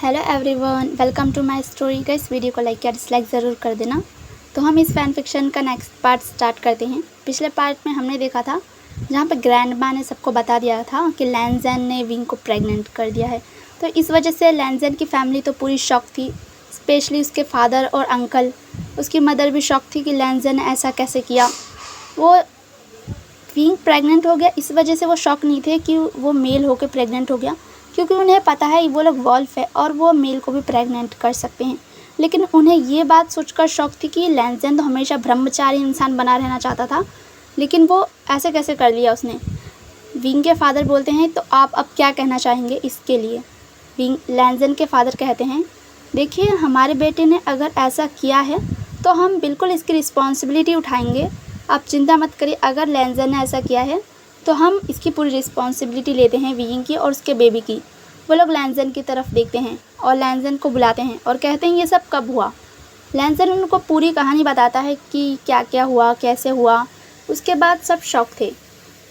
Hello everyone, welcome to my story. Guys, video को like या dislike ज़रूर कर देना। तो हम इस फैन फिक्शन का नेक्स्ट पार्ट स्टार्ट करते हैं। पिछले पार्ट में हमने देखा था जहाँ पे ग्रैंड माँ ने सबको बता दिया था कि लैंजन ने विंग को प्रेग्नेंट कर दिया है। तो इस वजह से लैंजन की फैमिली तो पूरी शॉक थी, स्पेशली उसके फादर और अंकल। उसकी मदर भी शॉक थी कि लैंजन ने ऐसा कैसे किया। वो विंग प्रेग्नेंट हो गया, इस वजह से वो शॉक नहीं थे कि वो मेल होकर प्रेग्नेंट हो गया, क्योंकि उन्हें पता है वो लोग वॉल्फ है और वो मेल को भी प्रेग्नेंट कर सकते हैं। लेकिन उन्हें ये बात सोचकर शौक थी कि लैंजन तो हमेशा ब्रह्मचारी इंसान बना रहना चाहता था, लेकिन वो ऐसे कैसे कर लिया उसने। विंग के फादर बोलते हैं, तो आप अब क्या कहना चाहेंगे इसके लिए। विंग लैंजन के फादर कहते हैं, देखिए हमारे बेटे ने अगर ऐसा किया है तो हम बिल्कुल इसकी रिस्पॉन्सिबिलिटी उठाएंगे। आप चिंता मत करिए, अगर लैंजन ने ऐसा किया है तो हम इसकी पूरी रिस्पॉन्सिबिलिटी लेते हैं, विंग की और उसके बेबी की। वो लोग लैंजन की तरफ देखते हैं और लैंजन को बुलाते हैं और कहते हैं ये सब कब हुआ। लैंजन उनको पूरी कहानी बताता है कि क्या क्या हुआ, कैसे हुआ। उसके बाद सब शॉक थे।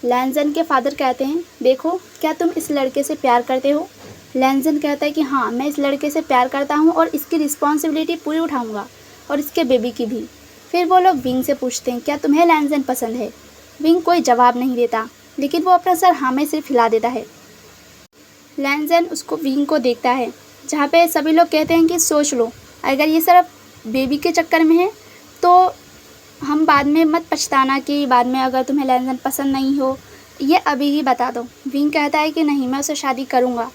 लैंजन के फादर कहते हैं, देखो क्या तुम इस लड़के से प्यार करते हो। लैंजन कहता है कि हाँ, मैं इस लड़के से प्यार करता हूँ और इसकी रिस्पॉन्सिबिलिटी पूरी उठाऊँगा और इसके बेबी की भी। फिर वो लोग विंग से पूछते हैं, क्या तुम्हें लैंजन पसंद है। विंग कोई जवाब नहीं देता, लेकिन वो अपना सर हाँ में सिर्फ हिला देता है। लैंजन उसको विंग को देखता है, जहाँ पे सभी लोग कहते हैं कि सोच लो, अगर ये सिर्फ बेबी के चक्कर में है तो हम बाद में मत पछताना कि बाद में अगर तुम्हें लैंजन पसंद नहीं हो, ये अभी ही बता दो। विंग कहता है कि नहीं, मैं उससे शादी करूँगा।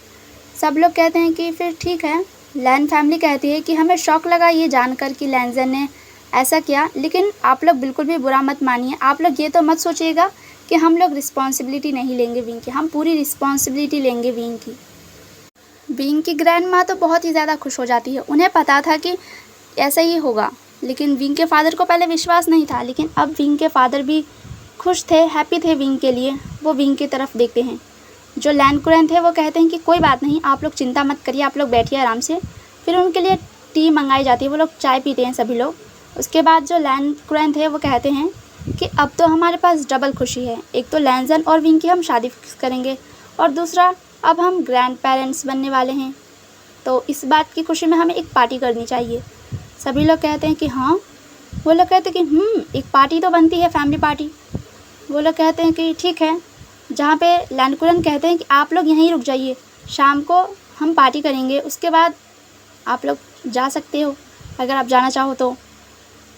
सब लोग कहते हैं कि फिर ठीक है। लैन फैमिली कहती है कि हमें शौक लगा ये जानकर कि लैंजन ने ऐसा किया, लेकिन आप लोग बिल्कुल भी बुरा मत मानिए। आप लोग ये तो मत सोचिएगा कि हम लोग रिस्पॉन्सिबिलिटी नहीं लेंगे विंग की, हम पूरी रिस्पॉन्सिबिलिटी लेंगे विंग की। विंग की ग्रैंड माँ तो बहुत ही ज़्यादा खुश हो जाती है। उन्हें पता था कि ऐसा ही होगा, लेकिन विंग के फादर को पहले विश्वास नहीं था, लेकिन अब विंग के फादर भी खुश थे, हैप्पी थे विंग के लिए। वो विंग की तरफ देखते हैं। जो लैंड कुरैन थे वो कहते हैं कि कोई बात नहीं, आप लोग चिंता मत करिए, आप लोग बैठिए आराम से। फिर उनके लिए टी मंगाई जाती है, वो लोग चाय पीते हैं सभी लोग। उसके बाद जो लैंड कुरैन थे वो कहते हैं कि अब तो हमारे पास डबल खुशी है। एक तो लैंजन और विंग की हम शादी फिक्स करेंगे, और दूसरा अब हम ग्रैंड पेरेंट्स बनने वाले हैं। तो इस बात की खुशी में हमें एक पार्टी करनी चाहिए। सभी लोग कहते हैं कि हाँ। वो लोग कहते हैं कि एक पार्टी तो बनती है, फैमिली पार्टी। वो लोग कहते हैं कि ठीक है। जहाँ पे लैंडकुरन कहते हैं कि आप लोग यहीं रुक जाइए, शाम को हम पार्टी करेंगे, उसके बाद आप लोग जा सकते हो अगर आप जाना चाहो तो।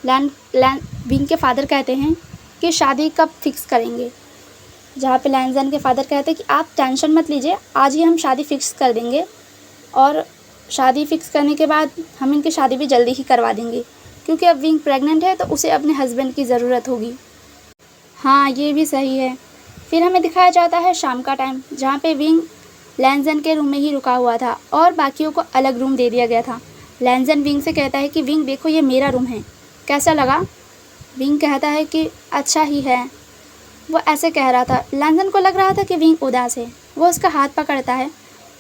विंग के फादर कहते हैं कि शादी कब फिक्स करेंगे। जहाँ पे लैंजन के फादर कहते हैं कि आप टेंशन मत लीजिए, आज ही हम शादी फिक्स कर देंगे, और शादी फिक्स करने के बाद हम इनकी शादी भी जल्दी ही करवा देंगे, क्योंकि अब विंग प्रेग्नेंट है तो उसे अपने हस्बैंड की ज़रूरत होगी। हाँ, ये भी सही है। फिर हमें दिखाया जाता है शाम का टाइम, जहाँ पे विंग लैंजन के रूम में ही रुका हुआ था और बाकियों को अलग रूम दे दिया गया था। लैंजन विंग से कहता है कि विंग देखो, ये मेरा रूम है, कैसा लगा। विंग कहता है कि अच्छा ही है। वो ऐसे कह रहा था, लैंजन को लग रहा था कि विंग उदास है। वो उसका हाथ पकड़ता है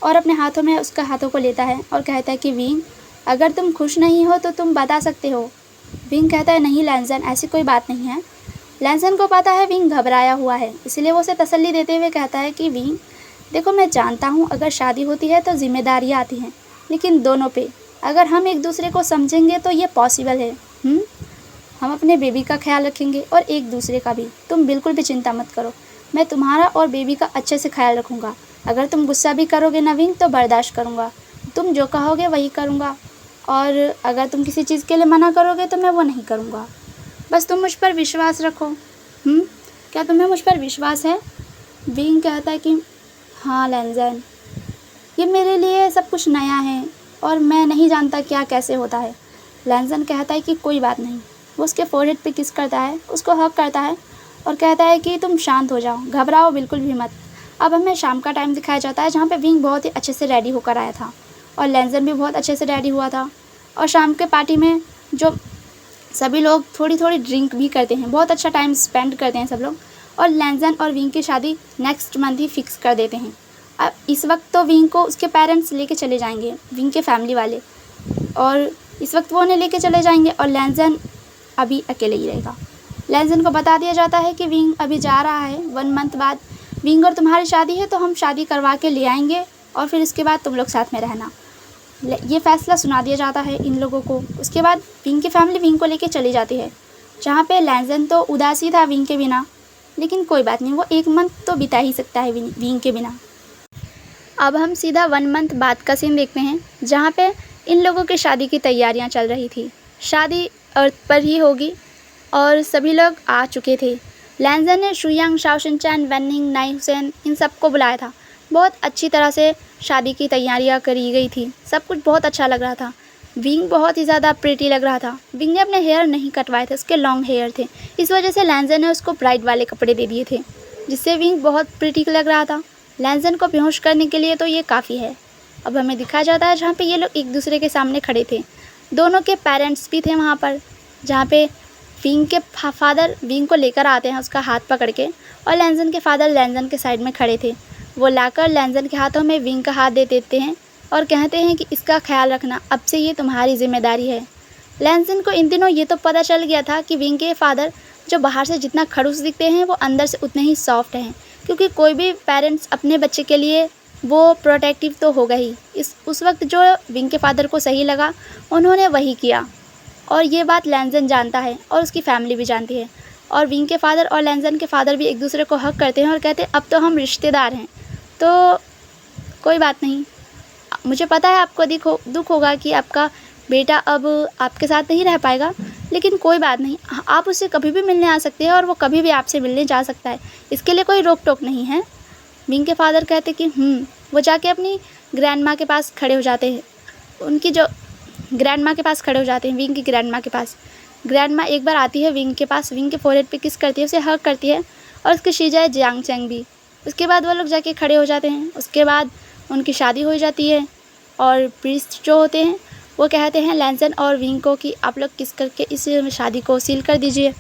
और अपने हाथों में उसका हाथों को लेता है और कहता है कि विंग, अगर तुम खुश नहीं हो तो तुम बता सकते हो। विंग कहता है, नहीं लैंजन, ऐसी कोई बात नहीं है। लैंजन को पता है विंग घबराया हुआ है, इसलिए वो उसे तसल्ली देते हुए कहता है कि विंग देखो, मैं जानता हूँ अगर शादी होती है तो जिम्मेदारियाँ आती हैं, लेकिन दोनों पे अगर हम एक दूसरे को समझेंगे तो ये पॉसिबल है। हम अपने बेबी का ख्याल रखेंगे और एक दूसरे का भी। तुम बिल्कुल भी चिंता मत करो, मैं तुम्हारा और बेबी का अच्छे से ख्याल रखूँगा। अगर तुम गुस्सा भी करोगे ना विंग, तो बर्दाश्त करूँगा। तुम जो कहोगे वही करूँगा, और अगर तुम किसी चीज़ के लिए मना करोगे तो मैं वो नहीं करूँगा। बस तुम मुझ पर विश्वास रखो। क्या तुम्हें मुझ पर विश्वास है। विंग कहता है कि हाँ लैंजन, ये मेरे लिए सब कुछ नया है और मैं नहीं जानता क्या कैसे होता है। लैंजन कहता है कि कोई बात नहीं। वो उसके फोरहेड पे किस करता है, उसको हक करता है और कहता है कि तुम शांत हो जाओ, घबराओ बिल्कुल भी मत। अब हमें शाम का टाइम दिखाया जाता है, जहाँ पे विंग बहुत ही अच्छे से रेडी होकर आया था और लैंजन भी बहुत अच्छे से रेडी हुआ था। और शाम के पार्टी में जो सभी लोग थोड़ी थोड़ी ड्रिंक भी करते हैं, बहुत अच्छा टाइम स्पेंड करते हैं सब लोग। और लैंजन और विंग की शादी नेक्स्ट मंथ ही फिक्स कर देते हैं। अब इस वक्त तो विंग को उसके पेरेंट्स लेके चले जाएंगे, विंग के फैमिली वाले, और इस वक्त वो उन्हें लेके चले जाएंगे और लैंजन अभी अकेले ही रहेगा। लैंजन को बता दिया जाता है कि विंग अभी जा रहा है, 1 मंथ बाद विंग और तुम्हारी शादी है, तो हम शादी करवा के ले आएंगे और फिर इसके बाद तुम लोग साथ में रहना। ये फ़ैसला सुना दिया जाता है इन लोगों को। उसके बाद विंग की फैमिली विंग को लेके चली जाती है, जहाँ पे लैंजन तो उदास ही था विंग के बिना, लेकिन कोई बात नहीं, वो 1 मंथ तो बिता ही सकता है विंग के बिना। अब हम सीधा 1 मंथ बाद का सीन देखते हैं, जहाँ पे इन लोगों की शादी की तैयारियाँ चल रही थी। शादी अर्थ पर ही होगी और सभी लोग आ चुके थे। लैंजन ने शुयांग, शाओ शिनचैन, वेननिंग, नाई हुसैन इन सबको बुलाया था। बहुत अच्छी तरह से शादी की तैयारियां करी गई थी, सब कुछ बहुत अच्छा लग रहा था। विंग बहुत ही ज़्यादा प्रिटी लग रहा था। विंग ने अपने हेयर नहीं कटवाए थे, उसके लॉन्ग हेयर थे, इस वजह से लैंजन ने उसको ब्राइड वाले कपड़े दे दिए थे, जिससे विंग बहुत प्रिटी लग रहा था। लैंजन को बेहोश करने के लिए तो ये काफ़ी है। अब हमें दिखाया जाता है जहाँ पे ये लोग एक दूसरे के सामने खड़े थे। दोनों के पेरेंट्स भी थे वहाँ पर, जहाँ पे विंग के फादर विंग को लेकर आते हैं उसका हाथ पकड़ के, और लैंजन के फादर लैंजन के साइड में खड़े थे। वो लाकर लैंजन के हाथों में विंग का हाथ दे देते हैं और कहते हैं कि इसका ख्याल रखना, अब से ये तुम्हारी जिम्मेदारी है। लैंजन को इन दिनों ये तो पता चल गया था कि विंग के फादर जो बाहर से जितना खड़ूस दिखते हैं वो अंदर से उतने ही सॉफ्ट हैं, क्योंकि कोई भी पेरेंट्स अपने बच्चे के लिए वो प्रोटेक्टिव तो होगा ही। उस वक्त जो विंग के फादर को सही लगा उन्होंने वही किया, और ये बात लैंजन जानता है और उसकी फैमिली भी जानती है। और विंग के फादर और लैंजन के फादर भी एक दूसरे को हक करते हैं और कहते हैं अब तो हम रिश्तेदार हैं, तो कोई बात नहीं। मुझे पता है आपको दुख होगा कि आपका बेटा अब आपके साथ नहीं रह पाएगा, लेकिन कोई बात नहीं, आप उससे कभी भी मिलने आ सकते हैं और वो कभी भी आपसे मिलने जा सकता है, इसके लिए कोई रोक टोक नहीं है। विंग के फादर कहते कि वो जाके अपनी ग्रैंड माँ के पास खड़े हो जाते हैं। उनकी जो ग्रैंड माँ के पास खड़े हो जाते हैं, विंग की ग्रैंड माँ के पास। ग्रैंड माँ एक बार आती है विंग के पास, विंग के फोरहेड पे किस करती है, उसे हग करती है, और उसकी शीजा है जियांग चैंग भी। उसके बाद वो लोग जाके खड़े हो जाते हैं। उसके बाद उनकी शादी हो जाती है, और प्रीस्ट जो होते हैं वो कहते हैं लैंजन और विंग को कि आप लोग किस करके इस शादी को सील कर दीजिए।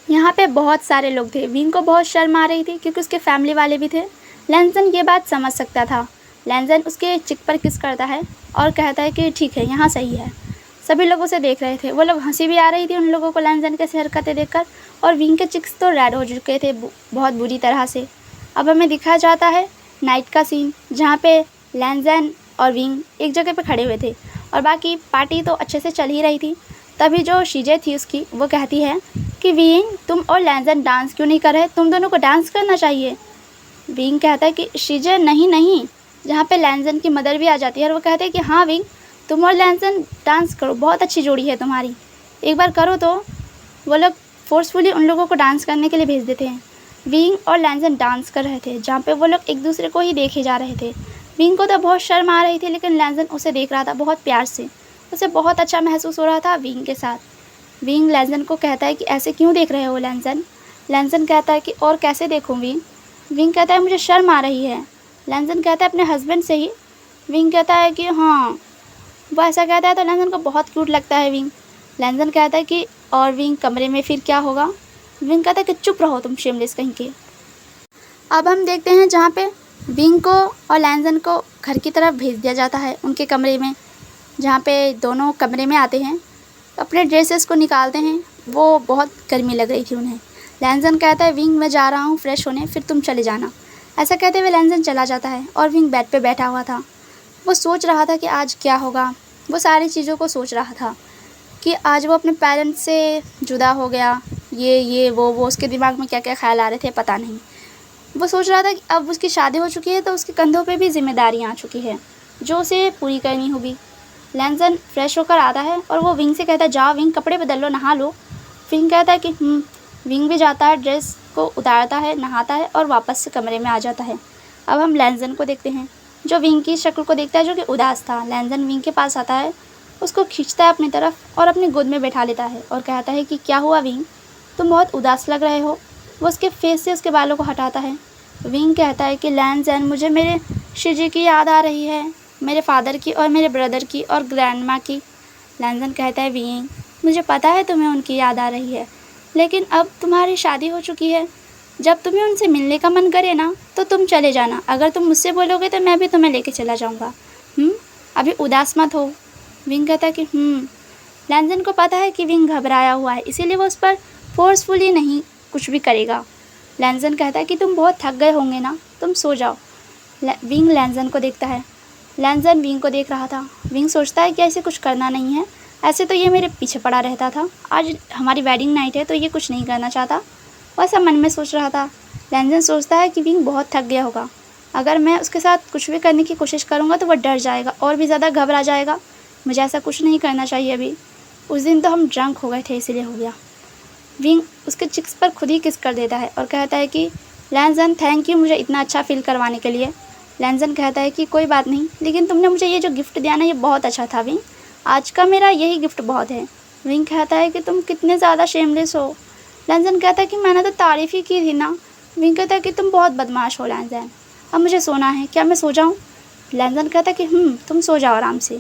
यहाँ पे बहुत सारे लोग थे। विंग को बहुत शर्म आ रही थी क्योंकि उसके फैमिली वाले भी थे। लैंजन ये बात समझ सकता था। लैंजन उसके चिक पर किस करता है और कहता है कि ठीक है, यहाँ सही है। सभी लोग उसे देख रहे थे, वो लोग हंसी भी आ रही थी उन लोगों को लैंजन के हरकतें देखकर, और विंग के चिक्स तो रेड हो चुके थे बहुत बुरी तरह से। अब हमें दिखाया जाता है नाइट का सीन, जहाँ पे लैंजन और विंग एक जगह पे खड़े हुए थे और बाकी पार्टी तो अच्छे से चल ही रही थी। तभी जो शीजे थी उसकी, वो कहती है कि विंग तुम और लैंजन डांस क्यों नहीं कर रहे, तुम दोनों को डांस करना चाहिए। विंग कहता है कि शीजे नहीं, जहाँ पे लैंजन की मदर भी आ जाती है और वो कहते हैं कि हाँ विंग, तुम और लैंजन डांस करो, बहुत अच्छी जोड़ी है तुम्हारी, एक बार करो। तो वो लोग फोर्सफुली उन लोगों को डांस करने के लिए भेज देते हैं। विंग और लैंजन डांस कर रहे थे, जहाँ पे वो लोग एक दूसरे को ही देखे जा रहे थे। विंग को तो बहुत शर्म आ रही थी, लेकिन लैंजन उसे देख रहा था बहुत प्यार से, उसे बहुत अच्छा महसूस हो रहा था विंग के साथ। विंग लैंजन को कहता है कि ऐसे क्यों देख रहे हो लैंजन। लैंजन कहता है कि और कैसे देखूँ विंग। विंग कहता है मुझे शर्म आ रही है। लैंजन कहता है अपने हस्बैंड से ही। विंग कहता है कि हाँ, वो ऐसा कहता है तो लैंजन को बहुत क्यूट लगता है विंग। लैंजन कहता है कि और विंग कमरे में फिर क्या होगा। विंग कहता है कि चुप रहो तुम शेमलेस कहीं के। अब हम देखते हैं जहाँ पे विंग को और लैंजन को घर की तरफ भेज दिया जाता है उनके कमरे में, जहाँ पे दोनों कमरे में आते हैं, अपने ड्रेसेस को निकालते हैं। वो बहुत गर्मी लग रही थी उन्हें। लैंजन कहता है विंग मैं जा रहा हूँ फ्रेश होने, फिर तुम चले जाना। ऐसा कहते हुए लैंजन चला जाता है और विंग बेड पे बैठा हुआ था। वो सोच रहा था कि आज क्या होगा। वो सारी चीज़ों को सोच रहा था कि आज वो अपने पेरेंट्स से जुदा हो गया, ये वो उसके दिमाग में क्या क्या ख्याल आ रहे थे पता नहीं। वो सोच रहा था कि अब उसकी शादी हो चुकी है तो उसके कंधों पे भी जिम्मेदारियाँ आ चुकी है जो उसे पूरी करनी होगी। लैंजन फ्रेश होकर आता है और वो विंग से कहता है जाओ विंग, कपड़े बदल लो, नहा लो। विंग कहता है कि विंग भी जाता है, ड्रेस को उतारता है, नहाता है और वापस से कमरे में आ जाता है। अब हम लैंजन को देखते हैं जो विंग की शक्ल को देखता है जो कि उदास था। लैंजन विंग के पास आता है, उसको खींचता है अपनी तरफ और अपनी गोद में बैठा लेता है और कहता है कि क्या हुआ विंग, तुम बहुत उदास लग रहे हो। वो उसके फेस से उसके बालों को हटाता है। विंग कहता है कि लैंजन मुझे मेरे शिजी की याद आ रही है, मेरे फादर की और मेरे ब्रदर की और ग्रैंड माँ की। लैंजन कहता है विंग मुझे पता है तुम्हें उनकी याद आ रही है, लेकिन अब तुम्हारी शादी हो चुकी है। जब तुम्हें उनसे मिलने का मन करे ना तो तुम चले जाना, अगर तुम मुझसे बोलोगे तो मैं भी तुम्हें लेके चला जाऊँगा। अभी उदास मत हो। विंग कहता है कि लैंजन को पता है कि विंग घबराया हुआ है, इसीलिए वो उस पर फोर्सफुली नहीं कुछ भी करेगा। लैंजन कहता है कि तुम बहुत थक गए होंगे ना, तुम सो जाओ। विंग लैंजन को देखता है। लैंजन विंग को देख रहा था। विंग सोचता है कि ऐसे कुछ करना नहीं है, ऐसे तो ये मेरे पीछे पड़ा रहता था, आज हमारी वेडिंग नाइट है तो ये कुछ नहीं करना चाहता, वैसा मन में सोच रहा था। लैंजन सोचता है कि विंग बहुत थक गया होगा, अगर मैं उसके साथ कुछ भी करने की कोशिश करूँगा तो वह डर जाएगा और भी ज़्यादा घबरा जाएगा, मुझे ऐसा कुछ नहीं करना चाहिए अभी। उस दिन तो हम ड्रंक हो गए थे इसीलिए हो गया। विंग उसके चिक्स पर खुद ही किस कर देता है और कहता है कि लैंजन थैंक यू मुझे इतना अच्छा फील करवाने के लिए। लैंजन कहता है कि कोई बात नहीं, लेकिन तुमने मुझे ये जो गिफ्ट दिया ना ये बहुत अच्छा था विंग, आज का मेरा यही गिफ्ट बहुत है। विंग कहता है कि तुम कितने ज़्यादा शेमलेस हो। लैंजन कहता है कि मैंने तो तारीफ़ ही की थी ना। विंग कहता है कि तुम बहुत बदमाश हो लैंजन, अब मुझे सोना है, क्या मैं सो जाऊँ? लैंजन कहता है कि तुम सो जाओ आराम से।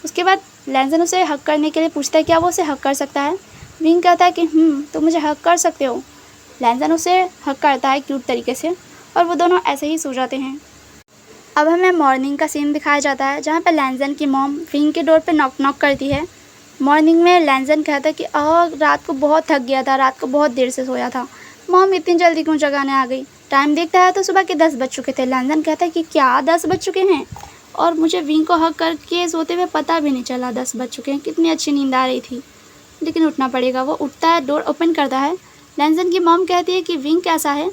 उसके बाद लैंजन उसे हक करने के लिए पूछता है क्या वो उसे हक कर सकता है। विंग कहता है कि तुम मुझे हक कर सकते हो। लैंजन उसे हक करता है क्यूट तरीके से और वो दोनों ऐसे ही सो जाते हैं। अब हमें मॉर्निंग का सीन दिखाया जाता है जहाँ पर लैंजन की मॉम विंग के डोर पे नॉक नॉक करती है। मॉर्निंग में लैंजन कहता है कि रात को बहुत थक गया था, रात को बहुत देर से सोया था, मॉम इतनी जल्दी क्यों जगाने आ गई? टाइम देखता है तो सुबह के 10 बज चुके थे। लैंजन कहता है कि क्या 10 बज चुके हैं? और मुझे विंग को हक करके सोते हुए पता भी नहीं चला 10 बज चुके हैं, कितनी अच्छी नींद आ रही थी, लेकिन उठना पड़ेगा। वो उठता है, डोर ओपन करता है। लैंजन की मॉम कहती है कि विंग कैसा है?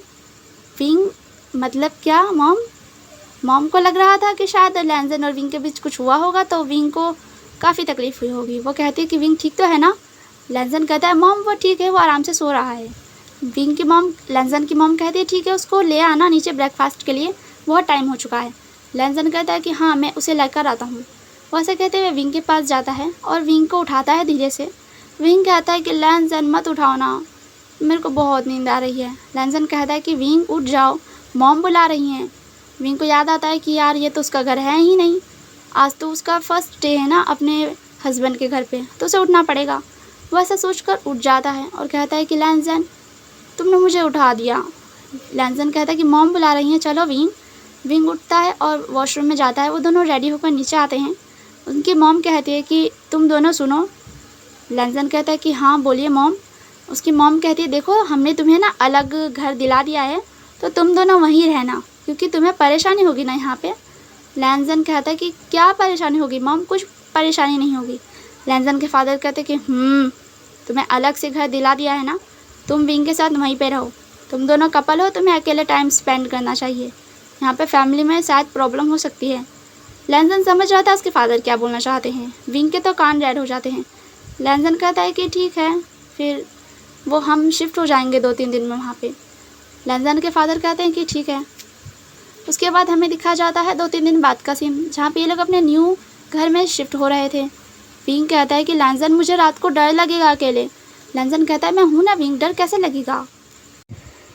विंग मतलब क्या मॉम? मॉम को लग रहा था कि शायद लैंजन और विंग के बीच कुछ हुआ होगा तो विंग को काफ़ी तकलीफ़ हुई होगी। वो कहती है कि विंग ठीक तो है ना? लैंजन कहता है मॉम वो ठीक है, वो आराम से सो रहा है। लैंजन की मॉम कहती है ठीक है, उसको ले आना नीचे ब्रेकफास्ट के लिए, बहुत टाइम हो चुका है। लैंजन कहता है कि हाँ मैं उसे लेकर आता हूँ। वैसे कहते हुए विंग के पास जाता है और विंग को उठाता है धीरे से। विंग कहता है कि लैंजन मत उठाओ ना, मेरे को बहुत नींद आ रही है। लैंजन कहता है कि विंग उठ जाओ, मॉम बुला रही हैं। विंग को याद आता है कि यार ये तो उसका घर है ही नहीं, आज तो उसका फर्स्ट डे है ना अपने हस्बैंड के घर पे, तो उसे उठना पड़ेगा। वैसा सोचकर उठ जाता है और कहता है कि लैंजन तुमने मुझे उठा दिया। लैंजन कहता है कि मॉम बुला रही हैं, चलो विंग। विंग उठता है और वॉशरूम में जाता है। वो दोनों रेडी होकर नीचे आते हैं। उनकी मॉम कहती है कि तुम दोनों सुनो। लैंजन कहता है कि हाँ बोलिए मॉम। उसकी मॉम कहती है देखो हमने तुम्हें ना अलग घर दिला दिया है, तो तुम दोनों वहीं रहना, क्योंकि तुम्हें परेशानी होगी ना यहाँ पे। लैंजन कहता है कि क्या परेशानी होगी मॉम? कुछ परेशानी नहीं होगी। लैंजन के फादर कहते कि तुम्हें अलग से घर दिला दिया है ना, तुम विंग के साथ वहीं पे रहो, तुम दोनों कपल हो, तुम्हें अकेले टाइम स्पेंड करना चाहिए, यहाँ पे फैमिली में शायद प्रॉब्लम हो सकती है। लैंजन समझ रहा था उसके फादर क्या बोलना चाहते हैं। विंग के तो कान रेड हो जाते हैं। लैंजन कहता है कि ठीक है, फिर वो हम शिफ्ट हो जाएंगे 2-3 दिन में वहाँ पे। लैंजन के फादर कहते हैं कि ठीक है। उसके बाद हमें दिखा जाता है 2-3 दिन बाद का सीन, जहाँ पे ये लोग अपने न्यू घर में शिफ्ट हो रहे थे। विंग कहता है कि लैंजन मुझे रात को डर लगेगा अकेले। लैंजन कहता है मैं हूँ ना विंग, डर कैसे लगेगा।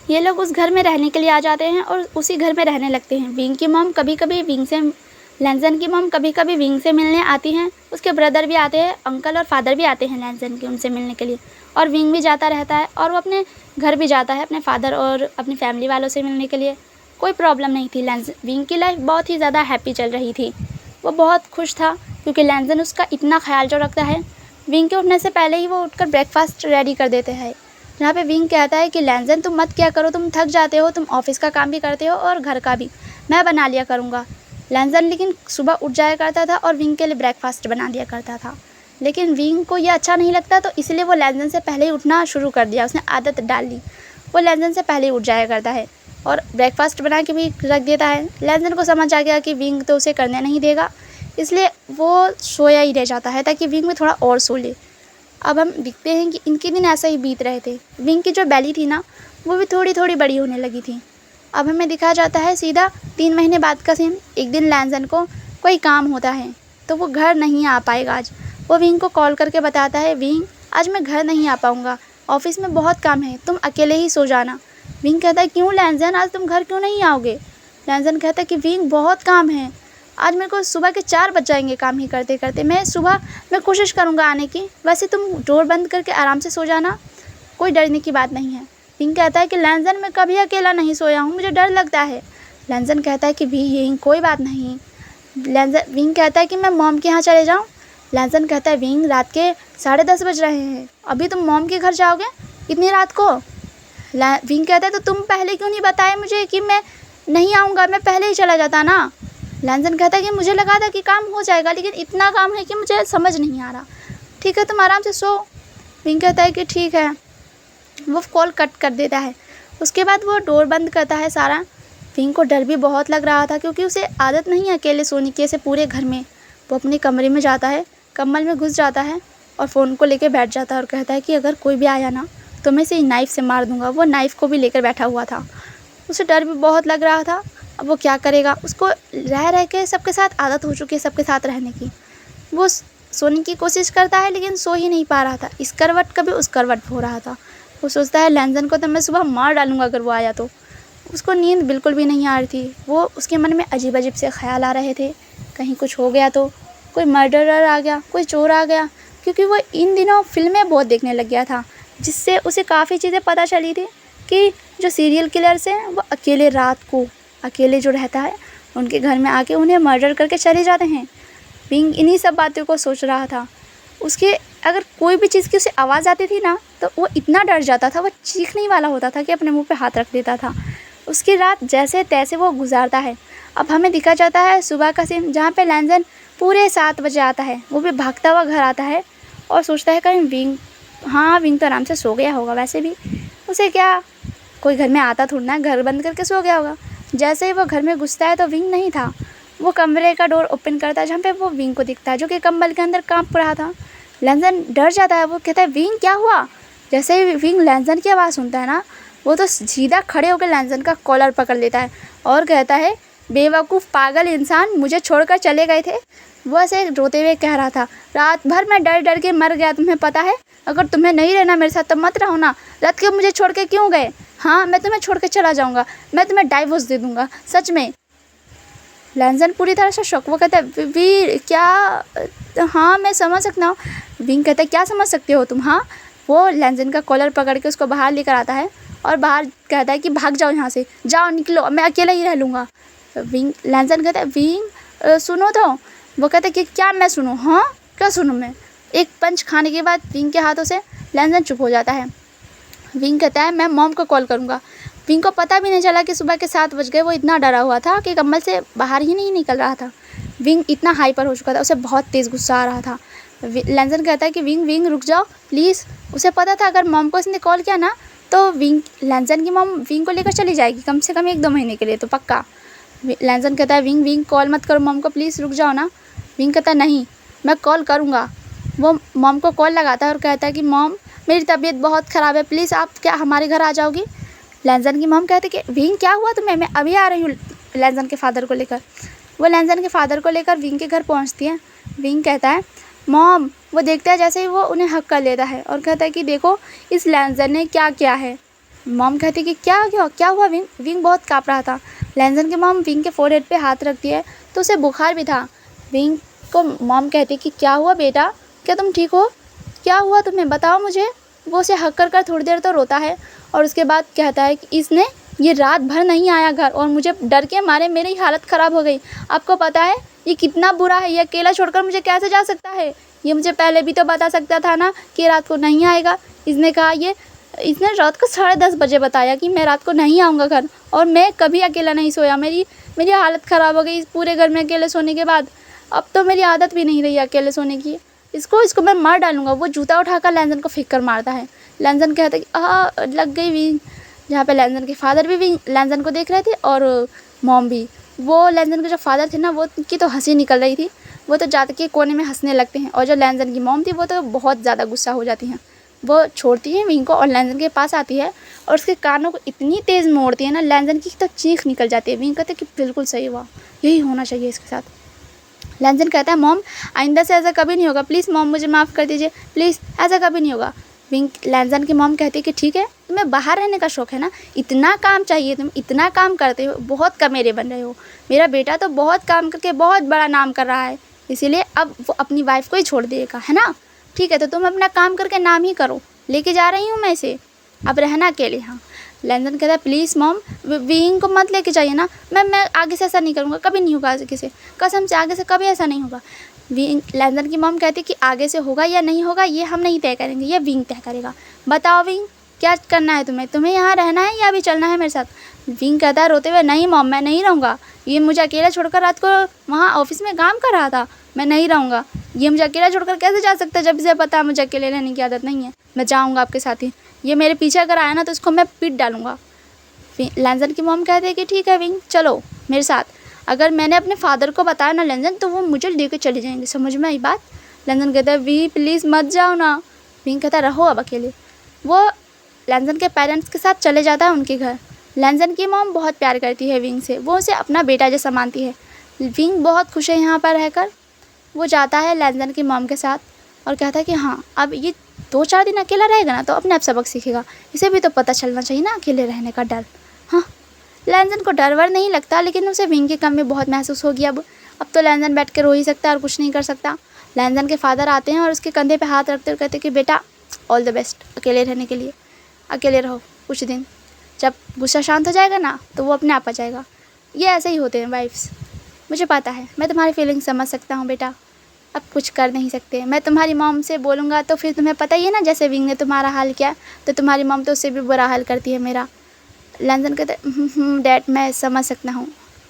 ये लोग उस घर में रहने के लिए आ जाते हैं और उसी घर में रहने लगते हैं। विंग की मॉम कभी कभी विंग से लैंजन की मॉम कभी कभी विंग से मिलने आती हैं। उसके ब्रदर भी आते हैं, अंकल और फादर भी आते हैं लैंजन के उनसे मिलने के लिए, और विंग भी जाता रहता है और वो अपने घर भी जाता है अपने फादर और अपनी फैमिली वालों से मिलने के लिए। कोई प्रॉब्लम नहीं थी। विंग की लाइफ बहुत ही ज़्यादा हैप्पी चल रही थी। वो बहुत खुश था क्योंकि लैंजन उसका इतना ख्याल जो रखता है। विंग के उठने से पहले ही वो उठकर ब्रेकफास्ट रेडी कर देते हैं, जहाँ पे विंग कहता है कि लैंजन तुम मत क्या करो, तुम थक जाते हो, तुम ऑफिस का काम भी करते हो और घर का भी, मैं बना लिया करूँगा। लैंजन लेकिन सुबह उठ जाया करता था और विंग के लिए ब्रेकफास्ट बना दिया करता था, लेकिन विंग को ये अच्छा नहीं लगता, तो इसलिए वो लैंजन से पहले ही उठना शुरू कर दिया, उसने आदत डाल ली। वो लैंजन से पहले ही उठ जाया करता है और ब्रेकफास्ट बना के भी रख देता है। लैंजन को समझ आ गया कि विंग तो उसे करने नहीं देगा, इसलिए वो सोया ही रह जाता है ताकि विंग में थोड़ा और सो ले। अब हम दिखते हैं कि इनके दिन ऐसा ही बीत रहे थे। विंग की जो बेली थी ना वो भी थोड़ी थोड़ी बड़ी होने लगी थी। अब हमें दिखाया जाता है सीधा 3 महीने बाद का सीन। एक दिन लैंजन को कोई काम होता है तो वो घर नहीं आ पाएगा आज। वो विंग को कॉल करके बताता है विंग आज मैं घर नहीं आ पाऊँगा, ऑफिस में बहुत काम है, तुम अकेले ही सो जाना। विंग कहता है क्यों लैंजन, आज तुम घर क्यों नहीं आओगे? लैंजन कहता है कि विंग बहुत काम है, आज मेरे को सुबह के 4 बज जाएंगे काम ही करते करते। मैं कोशिश करूँगा आने की, वैसे तुम डोर बंद करके आराम से सो जाना, कोई डरने की बात नहीं है। विंग कहता है कि लैंजन मैं कभी अकेला नहीं सोया हूँ, मुझे डर लगता है। लैंजन कहता है कि विंग कोई बात नहीं। विंग कहता है कि मैं मॉम के यहाँ चले जाऊँ। लैंजन कहता है विंग रात के 10:30 बज रहे हैं, अभी तुम मॉम के घर जाओगे इतनी रात को? विंग कहता है तो तुम पहले क्यों नहीं बताए मुझे कि मैं नहीं आऊँगा, मैं पहले ही चला जाता ना। लैंजन कहता है कि मुझे लगा था कि काम हो जाएगा, लेकिन इतना काम है कि मुझे समझ नहीं आ रहा। ठीक है, तुम आराम से सो। विंग कहता है कि ठीक है। वो कॉल कट कर देता है। उसके बाद वो डोर बंद करता है सारा। विंग को डर भी बहुत लग रहा था, क्योंकि उसे आदत नहीं है अकेले सोने की ऐसे पूरे घर में। वो अपने कमरे में जाता है, कंबल में घुस जाता है और फ़ोन को लेकर बैठ जाता है और कहता है कि अगर कोई भी आया ना तो मैं इसे नाइफ़ से मार दूंगा। वो नाइफ़ को भी लेकर बैठा हुआ था। उसे डर भी बहुत लग रहा था। अब वो क्या करेगा? उसको रह रह के सबके साथ आदत हो चुकी है, सबके साथ रहने की। वो सोने की कोशिश करता है, लेकिन सो ही नहीं पा रहा था। इस करवट कभी उस करवट हो रहा था। वो सोचता है लैंजन को तो मैं सुबह मार डालूंगा अगर वो आया तो। उसको नींद बिल्कुल भी नहीं आ रही थी। वो उसके मन में अजीब अजीब से ख्याल आ रहे थे, कहीं कुछ हो गया तो, कोई मर्डरर आ गया, कोई चोर आ गया। क्योंकि वो इन दिनों फिल्में बहुत देखने लग गया था, जिससे उसे काफ़ी चीज़ें पता चली थी कि जो सीरियल किलर्स हैं वो अकेले रात को, अकेले जो रहता है उनके घर में आके उन्हें मर्डर करके चले जाते हैं। विंग इन्हीं सब बातों को सोच रहा था। उसके अगर कोई भी चीज़ की उसे आवाज़ आती थी ना तो वो इतना डर जाता था, वो चीखने ही वाला होता था कि अपने मुंह पे हाथ रख देता था। उसकी रात जैसे तैसे वो गुजारता है। अब हमें दिखा जाता है सुबह का सीन, जहाँ पे लैंजन पूरे 7 बजे आता है। वो भी भागता हुआ घर आता है और सोचता है कहीं विंग, हाँ विंग तो आराम से सो गया होगा। वैसे भी उसे क्या, कोई घर में आता थोड़ा ना, घर बंद करके सो गया होगा। जैसे ही वो घर में घुसता है तो विंग नहीं था। वो कमरे का डोर ओपन करता है, जहाँ पे वो विंग को दिखता है जो कि कंबल के अंदर कांप रहा था। लैंजन डर जाता है। वो कहता है विंग क्या हुआ? जैसे ही विंग लैंजन की आवाज़ सुनता है ना, वो तो सीधा खड़े होकर लैंजन का कॉलर पकड़ लेता है और कहता है बेवकूफ़ पागल इंसान, मुझे छोड़कर चले गए थे। वो ऐसे रोते हुए कह रहा था, रात भर मैं डर डर के मर गया, तुम्हें पता है? अगर तुम्हें नहीं रहना मेरे साथ तो मत रहो ना। रात के मुझे छोड़ के क्यों गए? हाँ, मैं तुम्हें छोड़ के चला जाऊँगा, मैं तुम्हें डाइवोर्स दे दूँगा, सच में। लैंजन पूरी तरह से शॉक। वो कहता है वीर क्या? हाँ मैं समझ सकता हूँ। विंग कहता है क्या समझ सकते हो तुम? हाँ। वो लैंजन का कॉलर पकड़ के उसको बाहर लेकर आता है और बाहर कहता है कि भाग जाओ यहाँ से, जाओ निकलो, मैं अकेला ही रह लूँगा। विंग, लैंजन कहता है विंग सुनो तो। वो कहता है कि क्या मैं सुनूँ? हाँ क्या सुनूँ मैं? एक पंच खाने के बाद विंग के हाथों से लैंजन चुप हो जाता है। विंग कहता है मैं मॉम को कॉल करूँगा। विंग को पता भी नहीं चला कि सुबह के 7 बज गए। वो इतना डरा हुआ था कि कंबल से बाहर ही नहीं निकल रहा था। विंग इतना हाइपर हो चुका था, उसे बहुत तेज़ गुस्सा आ रहा था। लैंजन कहता है कि विंग रुक जाओ प्लीज़। उसे पता था अगर मॉम को इसने कॉल किया ना तो विंग, लैंजन की मॉम विंग को लेकर चली जाएगी, कम से कम 1-2 महीने के लिए तो पक्का। लैंजन कहता है विंग कॉल मत करो मॉम को, प्लीज़ रुक जाओ ना। विंग कहता है नहीं मैं कॉल करूँगा। वो मॉम को कॉल लगाता है और कहता है कि मॉम मेरी तबीयत बहुत ख़राब है, प्लीज़ आप क्या हमारे घर आ जाओगी? लैंजन की मॉम कहती कि विंग क्या हुआ तुम्हें? मैं अभी आ रही हूँ लैंजन के फादर को लेकर। वो लैंजन के फादर को लेकर विंग के घर पहुँचती है। विंग कहता है मॉम। वो देखता है जैसे ही वो उन्हें हक कर लेता है और कहता है कि देखो इस लैंजन ने क्या किया है। मॉम कहती है कि क्या हुआ विंग? विंग बहुत काँप रहा था। लैंजन की मॉम विंग के फोरहेड पे हाथ रखती है तो उसे बुखार भी था। विंग को मॉम कहती है कि क्या हुआ बेटा, क्या तुम ठीक हो? क्या हुआ तुम्हें, बताओ मुझे। वो उसे हक कर थोड़ी देर तो रोता है और उसके बाद कहता है कि इसने ये रात भर नहीं आया घर और मुझे डर के मारे मेरी हालत ख़राब हो गई। आपको पता है ये कितना बुरा है, ये अकेला छोड़कर मुझे कैसे जा सकता है? ये मुझे पहले भी तो बता सकता था ना कि रात को नहीं आएगा। इसने रात को 10:30 बजे बताया कि मैं रात को नहीं आऊँगा घर, और मैं कभी अकेला नहीं सोया। मेरी हालत ख़राब हो गई इस पूरे घर में अकेले सोने के बाद। अब तो मेरी आदत भी नहीं रही अकेले सोने की। इसको मैं मार डालूँगा। वो जूता उठाकर लैंजन को फेंक कर मारता है। लैंजन कहता है कि लग गई विंग। जहाँ पे लैंजन के फादर भी लैंजन को देख रहे थे और मॉम भी। वो लैंजन के जो फादर थे ना, वो की तो हंसी निकल रही थी। वो तो जाते के कोने में हंसने लगते हैं और जो लैंजन की मॉम थी वो तो बहुत ज़्यादा गुस्सा हो जाती हैं। वो छोड़ती है विंग को और लैंजन के पास आती है और उसके कानों को इतनी तेज़ मोड़ती है ना, लैंजन की तो चीख निकल जाती है। विंग कहते कि बिल्कुल सही हुआ, यही होना चाहिए इसके साथ। लैंजन कहता है मॉम आइंदा से ऐसा कभी नहीं होगा, प्लीज़ मॉम मुझे माफ़ कर दीजिए, प्लीज़ ऐसा कभी नहीं होगा। विंग, लैंजन की मॉम कहती है कि ठीक है तुम्हें बाहर रहने का शौक़ है ना, इतना काम चाहिए, तुम इतना काम करते हो, बहुत कमेरे बन रहे हो। मेरा बेटा तो बहुत काम करके बहुत बड़ा नाम कर रहा है, इसीलिए अब वो अपनी वाइफ को ही छोड़ देगा, है ना? ठीक है तो तुम अपना काम करके नाम ही करो, लेके जा रही हूँ मैं इसे, अब रहना अकेले। हाँ। लैंजन कहता है प्लीज़ मॉम विंग को मत लेके जाइए ना, मैं आगे से ऐसा नहीं करूँगा, कभी नहीं होगा आगे से, कसम से आगे से कभी ऐसा नहीं होगा। लैंजन की मॉम कहती कि आगे से होगा या नहीं होगा ये हम नहीं तय करेंगे, ये विंग तय करेगा। बताओ विंग क्या करना है तुम्हें यहाँ रहना है या अभी चलना है मेरे साथ? विंग कहता है रोते हुए, नहीं मॉम मैं नहीं रहूँगा, ये मुझे अकेला छोड़कर रात को वहाँ ऑफिस में काम कर रहा था, मैं नहीं रहूँगा। ये मुझे अकेला छोड़कर कैसे जा सकता है, जब इसे पता है मुझे अकेले रहने की आदत नहीं है। मैं जाऊँगा आपके साथ ही, ये मेरे पीछे अगर आया ना तो इसको मैं पीट डालूँगा। लैंजन की मॉम कहते हैं कि ठीक है विंग चलो मेरे साथ, अगर मैंने अपने फादर को बताया ना लैंजन तो वो मुझे लेकर चले जाएंगे, समझ में आई बात। लैंजन कहता है वी प्लीज़ मत जाओ ना। विंग कहता है रहो अब अकेले। वो लैंजन के पेरेंट्स के साथ चले जाता है उनके घर। लैंजन की मॉम बहुत प्यार करती है विंग से, वो उसे अपना बेटा जैसा मानती है। विंग बहुत खुश है यहाँ पर रहकर। वो जाता है लैंजन की मॉम के साथ और कहता है कि हाँ अब ये 2-4 दिन अकेला रहेगा ना तो अपने आप सबक सीखेगा, इसे भी तो पता चलना चाहिए ना अकेले रहने का डर। हाँ लैंजन को डर वर नहीं लगता, लेकिन उसे विंग की कमी बहुत महसूस होगी। अब तो लैंजन बैठ के रो ही सकता है और कुछ नहीं कर सकता। लैंजन के फादर आते हैं और उसके कंधे पे हाथ रखते हुए कहते हैं कि बेटा ऑल द बेस्ट अकेले रहने के लिए, अकेले रहो कुछ दिन, जब गुस्सा शांत हो जाएगा ना तो वो अपने आप आ जाएगा। ये ऐसे ही होते हैं वाइफ्स, मुझे पता है, मैं तुम्हारी फीलिंग्स समझ सकता हूँ बेटा, अब कुछ कर नहीं सकते। मैं तुम्हारी मॉम से बोलूँगा तो फिर तुम्हें पता ही है ना, जैसे विंग ने तुम्हारा हाल किया तो तुम्हारी मॉम तो उससे भी बुरा हाल करती है मेरा। लैंजन कहते डैड मैं समझ सकता हूँ,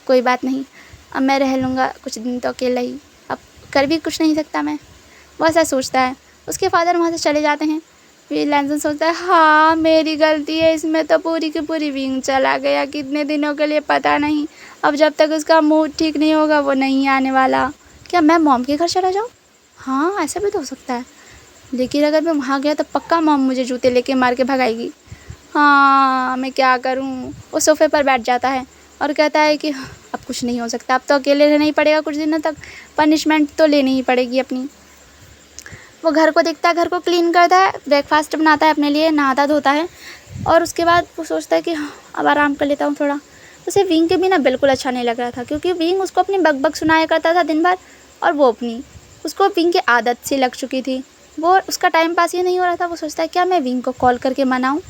कोई बात नहीं, अब मैं रह लूँगा कुछ दिन तो अकेला ही, अब कर भी कुछ नहीं सकता मैं। वो ऐसा सोचता है। उसके फादर वहाँ से चले जाते हैं। फिर लैंजन सोचता है हाँ मेरी गलती है, इसमें तो पूरी की पूरी विंग चला गया कितने दिनों के लिए पता नहीं, अब जब तक उसका मूड ठीक नहीं होगा वो नहीं आने वाला। क्या मैं मॉम के घर चला जाऊँ? हाँ ऐसा भी तो हो सकता है, लेकिन अगर मैं वहाँ गया तो पक्का मॉम मुझे जूते लेके मार के भगाएगी। हाँ मैं क्या करूँ। वो सोफ़े पर बैठ जाता है और कहता है कि अब कुछ नहीं हो सकता, अब तो अकेले रहना ही पड़ेगा कुछ दिनों तक, पनिशमेंट तो लेनी ही पड़ेगी अपनी। वो घर को देखता है, घर को क्लीन करता है, ब्रेकफास्ट बनाता है अपने लिए, नहाता धोता है और उसके बाद वो सोचता है कि अब आराम कर लेता हूँ थोड़ा। उसे विंग के बिना बिल्कुल अच्छा नहीं लग रहा था, क्योंकि विंग उसको अपनी बकबक सुनाया करता था दिन भर और वो अपनी, उसको विंग की आदत सी लग चुकी थी। वो उसका टाइम पास ही नहीं हो रहा था। वो सोचता है क्या मैं विंग को कॉल करके मनाऊँ,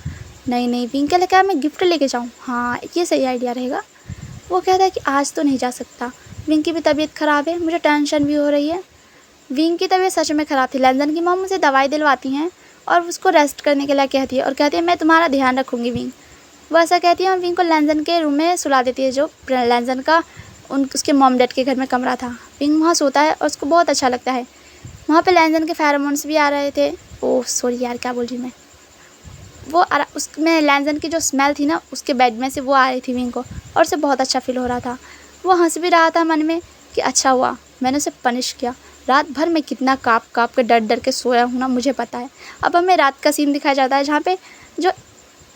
नहीं विंग के लिए क्या मैं गिफ्ट लेके जाऊँ, हाँ ये सही आइडिया रहेगा। वो कहता है कि आज तो नहीं जा सकता, विंग की भी तबीयत ख़राब है, मुझे टेंशन भी हो रही है। विंग की तबीयत सच में ख़राब थी। लैंजन की मॉम उसे दवाई दिलवाती हैं और उसको रेस्ट करने के लिए कहती है और कहती है मैं तुम्हारा ध्यान रखूँगी विंग। वो ऐसा कहती है और विंग को लैंजन के रूम में सुला देती है, जो लैंजन का उसके मॉम डैड के घर में कमरा था। विंग वहाँ सोता है और उसको बहुत अच्छा लगता है। वहाँ पे लैंजन के फेरोमोन्स भी आ रहे थे। ओह सॉरी यार क्या बोल रही मैं। वो उसमें लैंजन की जो स्मेल थी ना उसके बेड में से वो आ रही थी विंग को, और उसे बहुत अच्छा फील हो रहा था। वो हंस भी रहा था मन में कि अच्छा हुआ मैंने उसे पनिश किया, रात भर मैं कितना काँप काँप के डर डर के सोया हूँ ना मुझे पता है। अब हमें रात का सीन दिखाया जाता है जहाँ पे जो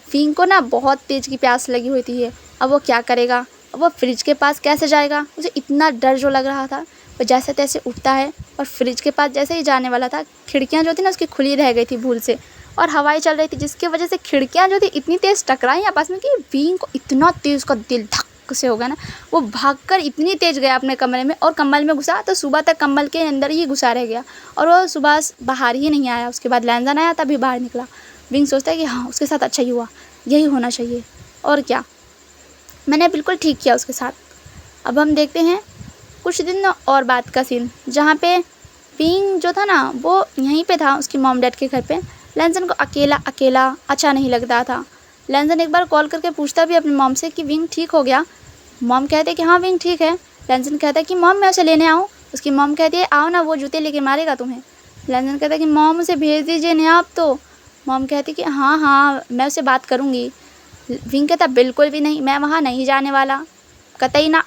विंग को ना बहुत तेज़ की प्यास लगी हुई थी। अब वो क्या करेगा, अब वो फ्रिज के पास कैसे जाएगा, उसे इतना डर जो लग रहा था। वो जैसे तैसे उठता है और फ्रिज के पास जैसे ही जाने वाला था, खिड़कियाँ जो थी ना उसकी खुली रह गई थी भूल से, और हवाएं चल रही थी जिसकी वजह से खिड़कियाँ जो थी इतनी तेज़ टकराई आपस में कि विंग को इतना तेज़ उसका दिल धक से हो गया ना। वो भागकर इतनी तेज़ गया अपने कमरे में और कंबल में घुसा तो सुबह तक कंबल के अंदर ही घुसा रह गया और वो सुबह बाहर ही नहीं आया। उसके बाद लैंजन आया तभी बाहर निकला। विंग सोचता है कि हाँ उसके साथ अच्छा ही हुआ, यही होना चाहिए और क्या, मैंने बिल्कुल ठीक किया उसके साथ। अब हम देखते हैं कुछ दिन और बाद का सीन, जहाँ पे विंग जो था ना वो यहीं पे था उसकी मॉम डैड के घर पे। लैंजन को अकेला अकेला अच्छा नहीं लगता था। लैंजन एक बार कॉल करके पूछता भी अपनी मॉम से कि विंग ठीक हो गया। मॉम कहते कि हाँ विंग ठीक है। लैंजन कहता है कि मॉम मैं उसे लेने आऊँ। उसकी मॉम कहती है आओ ना, वो जूते लेके मारेगा तुम्हें। लैंजन कहता है कि मॉम उसे भेज दीजिए नहीं आप तो। मॉम कहती कि हाँ मैं उससे बात करूँगी। विंग कहता बिल्कुल भी नहीं, मैं वहाँ नहीं जाने वाला, कतई ना।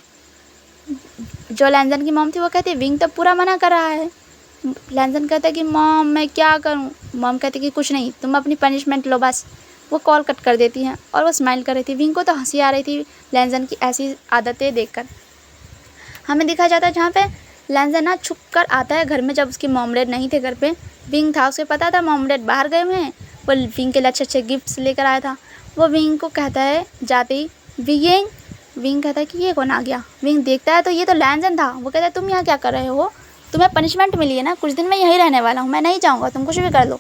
जो लैंजन की मॉम थी वो कहती विंग तो पूरा मना कर रहा है। लैंजन कहता है कि मॉम मैं क्या करूं। मॉम कहती कि कुछ नहीं, तुम अपनी पनिशमेंट लो बस। वो कॉल कट कर देती हैं और वो स्माइल कर रही थी। विंग को तो हंसी आ रही थी लैंजन की ऐसी आदतें देखकर। हमें दिखाया जाता है जहाँ पे लैंजन ना छुप कर आता है घर में जब उसकी मॉम डैड नहीं थे घर पे। विंग था, उसे पता था मॉम डैड बाहर गए हुए हैं। वो विंग के लिए अच्छे अच्छे गिफ्ट्स लेकर आया था। वो विंग को कहता है जाते ही विंग कहता है कि ये कौन आ गया। विंग देखता है तो ये तो लैंजन था। वो कहता है तुम यहाँ क्या कर रहे हो, तुम्हें पनिशमेंट मिली है ना, कुछ दिन मैं यहीं रहने वाला हूँ, मैं नहीं जाऊँगा, तुम कुछ भी कर लो।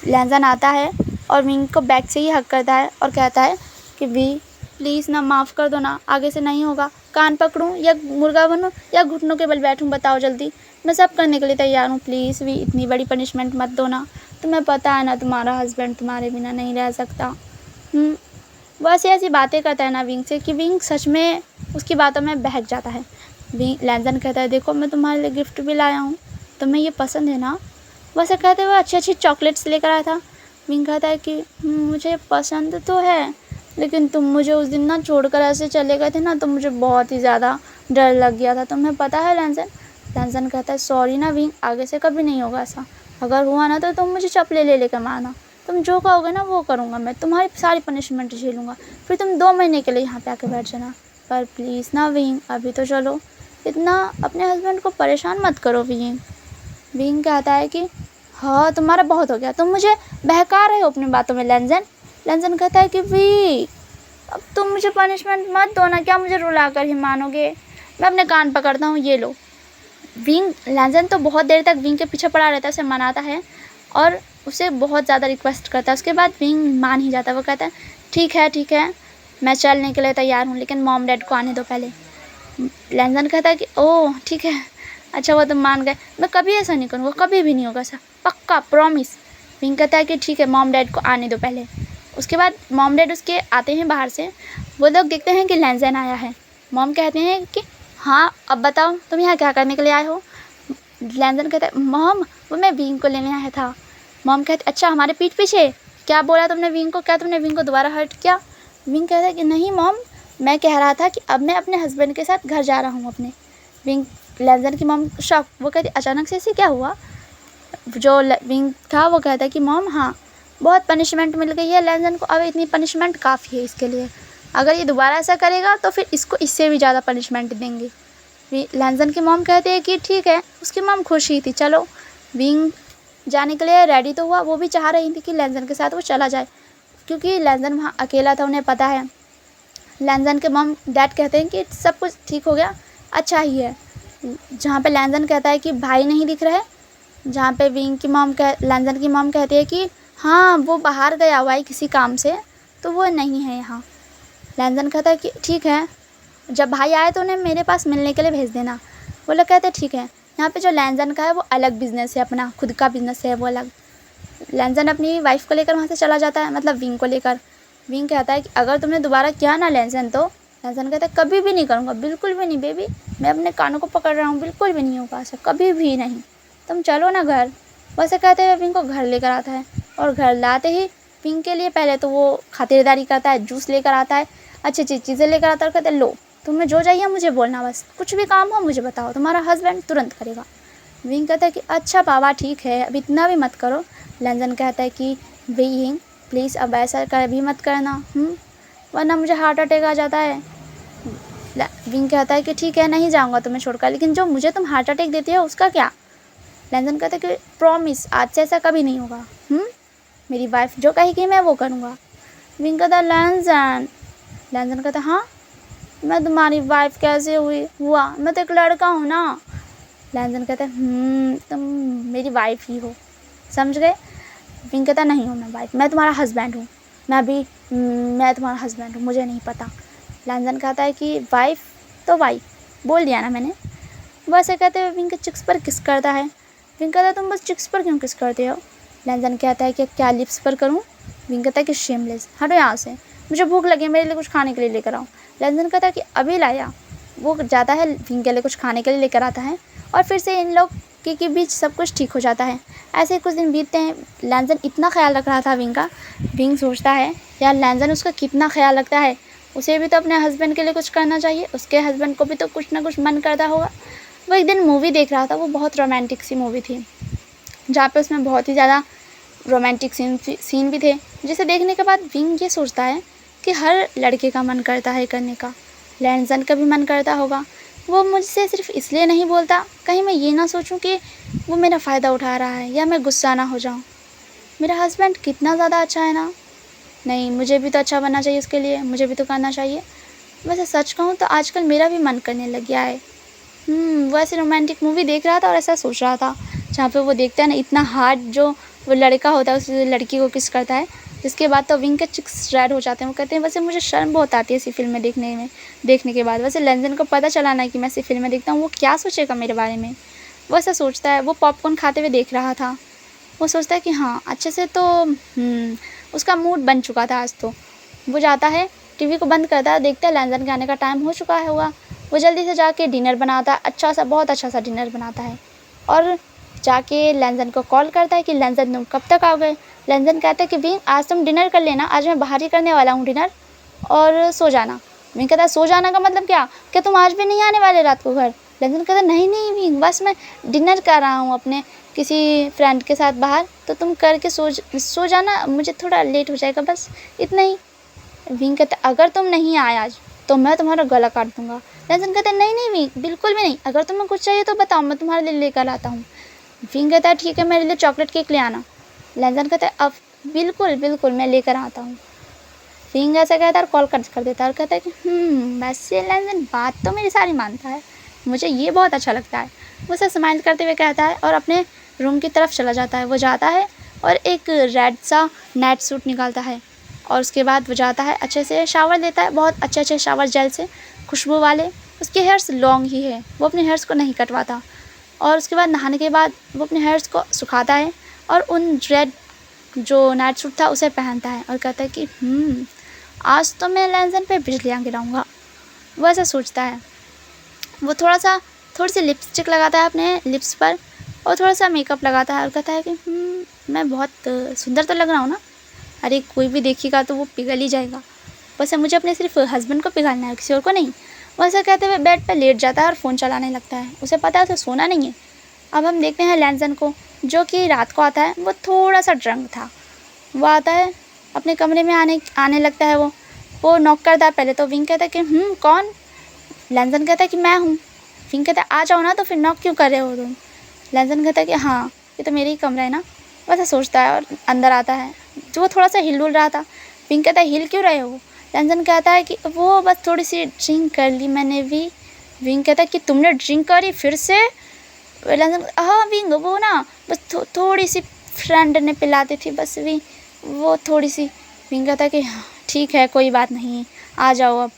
लैंजन आता है और विंग को बैक से ही हक करता है और कहता है कि वी प्लीज़ ना माफ़ कर दो ना, आगे से नहीं होगा। कान पकड़ूँ या मुर्गा बनूँ या घुटनों के बल बैठूँ, बताओ जल्दी, मैं सब करने के लिए तैयार हूँ। प्लीज़ वी इतनी बड़ी पनिशमेंट मत दो ना, तुम्हें पता है ना तुम्हारा हस्बैंड तुम्हारे बिना नहीं रह सकता। वो ऐसी बातें करता है ना विंग से कि विंग सच में उसकी बातों में बहक जाता है। लैंजन कहता है देखो मैं तुम्हारे लिए गिफ्ट भी लाया हूँ, तुम्हें ये पसंद है ना? वैसे कहते हुए अच्छी चॉकलेट्स लेकर आया था। विंग कहता है कि मुझे पसंद तो है, लेकिन तुम मुझे उस दिन ना छोड़कर ऐसे चले गए थे ना, तो मुझे बहुत ही ज़्यादा डर लग गया था, तुम्हें पता है लैंजन? लैंजन कहता है सॉरी ना विंग, आगे से कभी नहीं होगा ऐसा। अगर हुआ ना तो तुम मुझे चप्पलें ले लेकर मारना, तुम जो कहोगे ना वो करूँगा, मैं तुम्हारी सारी पनिशमेंट झेलूँगा, फिर तुम 2 महीने के लिए यहाँ पे आके बैठ जाना। पर प्लीज़ ना विंग, अभी तो चलो, इतना अपने हस्बैंड को परेशान मत करो विंग। विंग कहता है कि हाँ तुम्हारा बहुत हो गया, तुम मुझे बहका रहे हो अपनी बातों में लैंजन। लैंजन कहता है कि वी अब तुम मुझे पनिशमेंट मत दो ना, क्या मुझे रुला कर ही मानोगे? मैं अपने कान पकड़ता हूँ, ये लो। विंग लैंजन तो बहुत देर तक विंग के पीछे पड़ा रहता है, उसे मनाता है और उसे बहुत ज़्यादा रिक्वेस्ट करता है। उसके बाद विंग मान ही जाता है। वो कहता है ठीक है मैं चलने के लिए तैयार हूँ, लेकिन मॉम डैड को आने दो पहले। लैंजन कहता है कि ओह ठीक है, अच्छा वो तुम मान गए, मैं कभी ऐसा नहीं करूँगा, कभी भी नहीं होगा ऐसा, पक्का प्रॉमिस। विंग कहता है कि ठीक है मॉम डैड को आने दो पहले। उसके बाद मॉम डैड उसके आते हैं बाहर से, वो लोग देखते हैं कि लैंजन आया है। मॉम कहते हैं कि हाँ अब बताओ तुम यहाँ क्या करने के लिए आए हो? लैंजन कहता है मॉम वो मैं विंग को लेने आया था। मॉम कहते अच्छा हमारे पीठ पीछे? क्या बोला तुमने विंग को? क्या तुमने विंग को दोबारा हर्ट किया? विंग कहता है कि नहीं मॉम, मैं कह रहा था कि अब मैं अपने हस्बैंड के साथ घर जा रहा हूँ अपने। विंग लैंजन की मॉम शॉक, वो कहती अचानक से ऐसे क्या हुआ? जो विंग था वो कहता है कि मॉम हाँ बहुत पनिशमेंट मिल गई है लैंजन को, अब इतनी पनिशमेंट काफ़ी है इसके लिए, अगर ये दोबारा ऐसा करेगा तो फिर इसको इससे भी ज़्यादा पनिशमेंट देंगे। लैंजन की मॉम कहती है कि ठीक है। उसकी मॉम खुश ही थी। चलो विंग जाने के लिए रेडी तो हुआ, वो भी चाह रही थी कि लैंजन के साथ वो चला जाए, क्योंकि लैंजन वहाँ अकेला था, उन्हें पता है। लैंजन के मॉम डैड कहते हैं कि सब कुछ ठीक हो गया, अच्छा ही है। जहाँ पे लैंजन कहता है कि भाई नहीं दिख रहे, जहाँ पे विंग की मॉम लैंजन की मॉम कहती है कि हाँ वो बाहर गया हुआ है किसी काम से, तो वो नहीं है यहाँ। लैंजन कहता है कि ठीक है, जब भाई आए तो उन्हें मेरे पास मिलने के लिए भेज देना। वो लोग कहते हैं ठीक है। यहाँ पे जो लैंजन का है वो अलग बिज़नेस है, अपना खुद का बिज़नेस है वो अलग। लैंजन अपनी वाइफ को लेकर वहाँ से चला जाता है, मतलब विंग को लेकर। विंग कहता है कि अगर तुमने दोबारा किया ना लैंजन, तो लैंजन कहता है कभी भी नहीं करूँगा, बिल्कुल भी नहीं बेबी, मैं अपने कानों को पकड़ रहा हूँ, बिल्कुल भी नहीं होगा ऐसा, कभी भी नहीं, तुम चलो ना घर। वैसे कहते हुए विंग को घर लेकर आता है, और घर लाते ही विंग के लिए पहले तो वो खातिरदारी करता है, जूस लेकर आता है, अच्छी अच्छी चीज़ें लेकर आता है, और कहते हैं लो तुम्हें जो चाहिए मुझे बोलना, बस कुछ भी काम हो मुझे बताओ, तुम्हारा हस्बैंड तुरंत करेगा। विंग कहता है कि अच्छा बाबा ठीक है, अब इतना भी मत करो। लैंजन कहता है कि विंग प्लीज़ अब ऐसा कभी मत करना, वरना मुझे हार्ट अटैक आ जाता है। विंग कहता है कि ठीक है नहीं जाऊँगा तुम्हें छोड़कर, लेकिन जो मुझे तुम हार्ट अटैक देती हो उसका क्या? लैंजन कहता है कि प्रॉमिस आज से ऐसा कभी नहीं होगा, मेरी वाइफ जो कहेगी मैं वो करूँगा। विंग कहता है लैंजन कहता है हाँ मैं तुम्हारी वाइफ कैसे हुआ, मैं तो एक लड़का हूँ ना। लैंजन कहता है तुम मेरी वाइफ ही हो, समझ गए? विंग कहता नहीं हूँ मैं वाइफ, मैं तुम्हारा हस्बैंड हूँ, मैं तुम्हारा हस्बैंड हूँ, मुझे नहीं पता। लैंजन कहता है कि वाइफ तो वाइफ बोल दिया ना मैंने। वैसे कहते हुए विंग के चिक्स पर किस करता है। विंग कहता है तुम बस चिक्स पर क्यों किस करते हो? लैंजन कहता है कि क्या लिप्स पर करूँ? विंग कहता है कि शेमलेस, हटो यहाँ से, मुझे भूख लगी है, मेरे लिए कुछ खाने के लिए लेकर आओ। लैंजन कहता है कि अभी लाया। वो जाता है विंग के लिए कुछ खाने के लिए लेकर आता है, और फिर से इन लोग के बीच सब कुछ ठीक हो जाता है। ऐसे ही कुछ दिन बीतते हैं। लैंजन इतना ख्याल रख रहा था विंग का। विंग सोचता है यार लैंजन उसका कितना ख्याल रखता है, उसे भी तो अपने हस्बैंड के लिए कुछ करना चाहिए, उसके हस्बैंड को भी तो कुछ ना कुछ मन करता होगा। वो एक दिन मूवी देख रहा था, वो बहुत रोमांटिक सी मूवी थी, जहाँ पे उसमें बहुत ही ज़्यादा रोमांटिक सीन भी थे, जिसे देखने के बाद विंग ये सोचता है कि हर लड़के का मन करता है करने का, लैंजन का भी मन करता होगा। वो मुझसे सिर्फ इसलिए नहीं बोलता, कहीं मैं ये ना सोचूं कि वो मेरा फ़ायदा उठा रहा है, या मैं गुस्सा ना हो जाऊं। मेरा हस्बैंड कितना ज़्यादा अच्छा है ना, नहीं मुझे भी तो अच्छा बनना चाहिए उसके लिए, मुझे भी तो करना चाहिए। वैसे सच कहूँ तो आजकल मेरा भी मन करने लग गया है। वो ऐसे रोमांटिक मूवी देख रहा था और ऐसा सोच रहा था, जहाँ पे वो देखता है ना इतना हार्ड जो वो लड़का होता है उस लड़की को किस करता है, जिसके बाद तो विंग के चिक्स रेड हो जाते हैं। वो कहते हैं वैसे मुझे शर्म बहुत आती है ऐसी फिल्में देखने के बाद। वैसे लैंजन को पता चला ना कि मैं ऐसी फिल्में देखता हूँ, वो क्या सोचेगा मेरे बारे में। वो ऐसा सोचता है। वो पॉपकॉर्न खाते हुए देख रहा था। वो सोचता है कि हाँ अच्छे से तो उसका मूड बन चुका था आज तो। वो जाता है, टीवी को बंद करता है, देखता है लैंजन के आने का टाइम हो चुका है होगा। वो जल्दी से जाके डिनर बनाता है, अच्छा सा, बहुत अच्छा सा डिनर बनाता है और जाके लैंजन को कॉल करता है कि लैंजन तुम कब तक आओगे। लैंजन कहता है कि विंग आज तुम डिनर कर लेना, आज मैं बाहर ही करने वाला हूँ डिनर, और सो जाना। विंग कहता है सो जाना का मतलब क्या तुम आज भी नहीं आने वाले रात को घर। लैंजन कहता है नहीं नहीं विंग, बस मैं डिनर कर रहा हूँ अपने किसी फ्रेंड के साथ बाहर, तो तुम करके सो जाना, मुझे थोड़ा लेट हो जाएगा, बस इतना ही। विंग कहता है अगर तुम नहीं आए आज तो मैं तुम्हारा गला काट दूंगा। लैंजन कहता है नहीं नहीं विंग, बिल्कुल भी नहीं, अगर तुम्हें कुछ चाहिए तो बताओ, मैं तुम्हारे लिए लेकर आता हूँ। विंग कहता है ठीक है, मेरे लिए चॉकलेट केक ले आना। लैंजन कहता है अब बिल्कुल बिल्कुल मैं लेकर आता हूँ। विंग ऐसा कहता है और कॉल कट कर देता है और कहता है कि वैसे लैंजन बात तो मेरी सारी मानता है, मुझे ये बहुत अच्छा लगता है। वो उसे स्माइल करते हुए कहता है और अपने रूम की तरफ चला जाता है। वो जाता है और एक रेड सा नेट सूट निकालता है और उसके बाद वो जाता है, अच्छे से शावर लेता है, बहुत अच्छे शावर जेल से, खुशबू वाले। उसके हेयर्स लॉन्ग ही है, वो अपने हेयर्स को नहीं कटवाता। और उसके बाद नहाने के बाद वो अपने हेयर्स को सुखाता है और उन रेड जो नाइट सूट था उसे पहनता है और कहता है कि आज तो मैं लैंजन पे बिजलियाँ गिराऊंगा। वो ऐसा सोचता है। वो थोड़ी सी लिपस्टिक लगाता है अपने लिप्स पर और थोड़ा सा मेकअप लगाता है और कहता है कि मैं बहुत सुंदर तो लग रहा हूँ ना, अरे कोई भी देखेगा तो वो पिघल ही जाएगा, बस मुझे अपने सिर्फ हस्बैंड को पिघलना है, किसी और को नहीं। वो ऐसा कहते हुए बेड पर लेट जाता है और फ़ोन चलाने लगता है। उसे पता है उसे सोना नहीं है। अब हम देखते हैं लैंजन को, जो कि रात को आता है। वो थोड़ा सा ड्रंक था। वो आता है अपने कमरे में, आने लगता है। वो नॉक करता है पहले तो। विंग कहता है कि कौन। लैंजन कहता है कि मैं हूँ। विंग कहता है आ जाओ ना, तो फिर नॉक क्यों कर रहे हो तुम। लैंजन कहता है कि हाँ ये तो मेरा ही कमरा है ना। वैसा सोचता है और अंदर आता है। जो वो थोड़ा सा हिल डुल रहा था। विंग कहता है हिल क्यों रहे हो। लैंजन कहता है कि वो बस थोड़ी सी ड्रिंक कर ली मैंने भी। विंग कहता है कि तुमने ड्रिंक करी फिर से। लैंजन हाँ विंग, वो ना बस थोड़ी सी फ्रेंड ने पिलाती थी बस भी, वो थोड़ी सी। विंग कहता है कि ठीक है कोई बात नहीं, आ जाओ अब।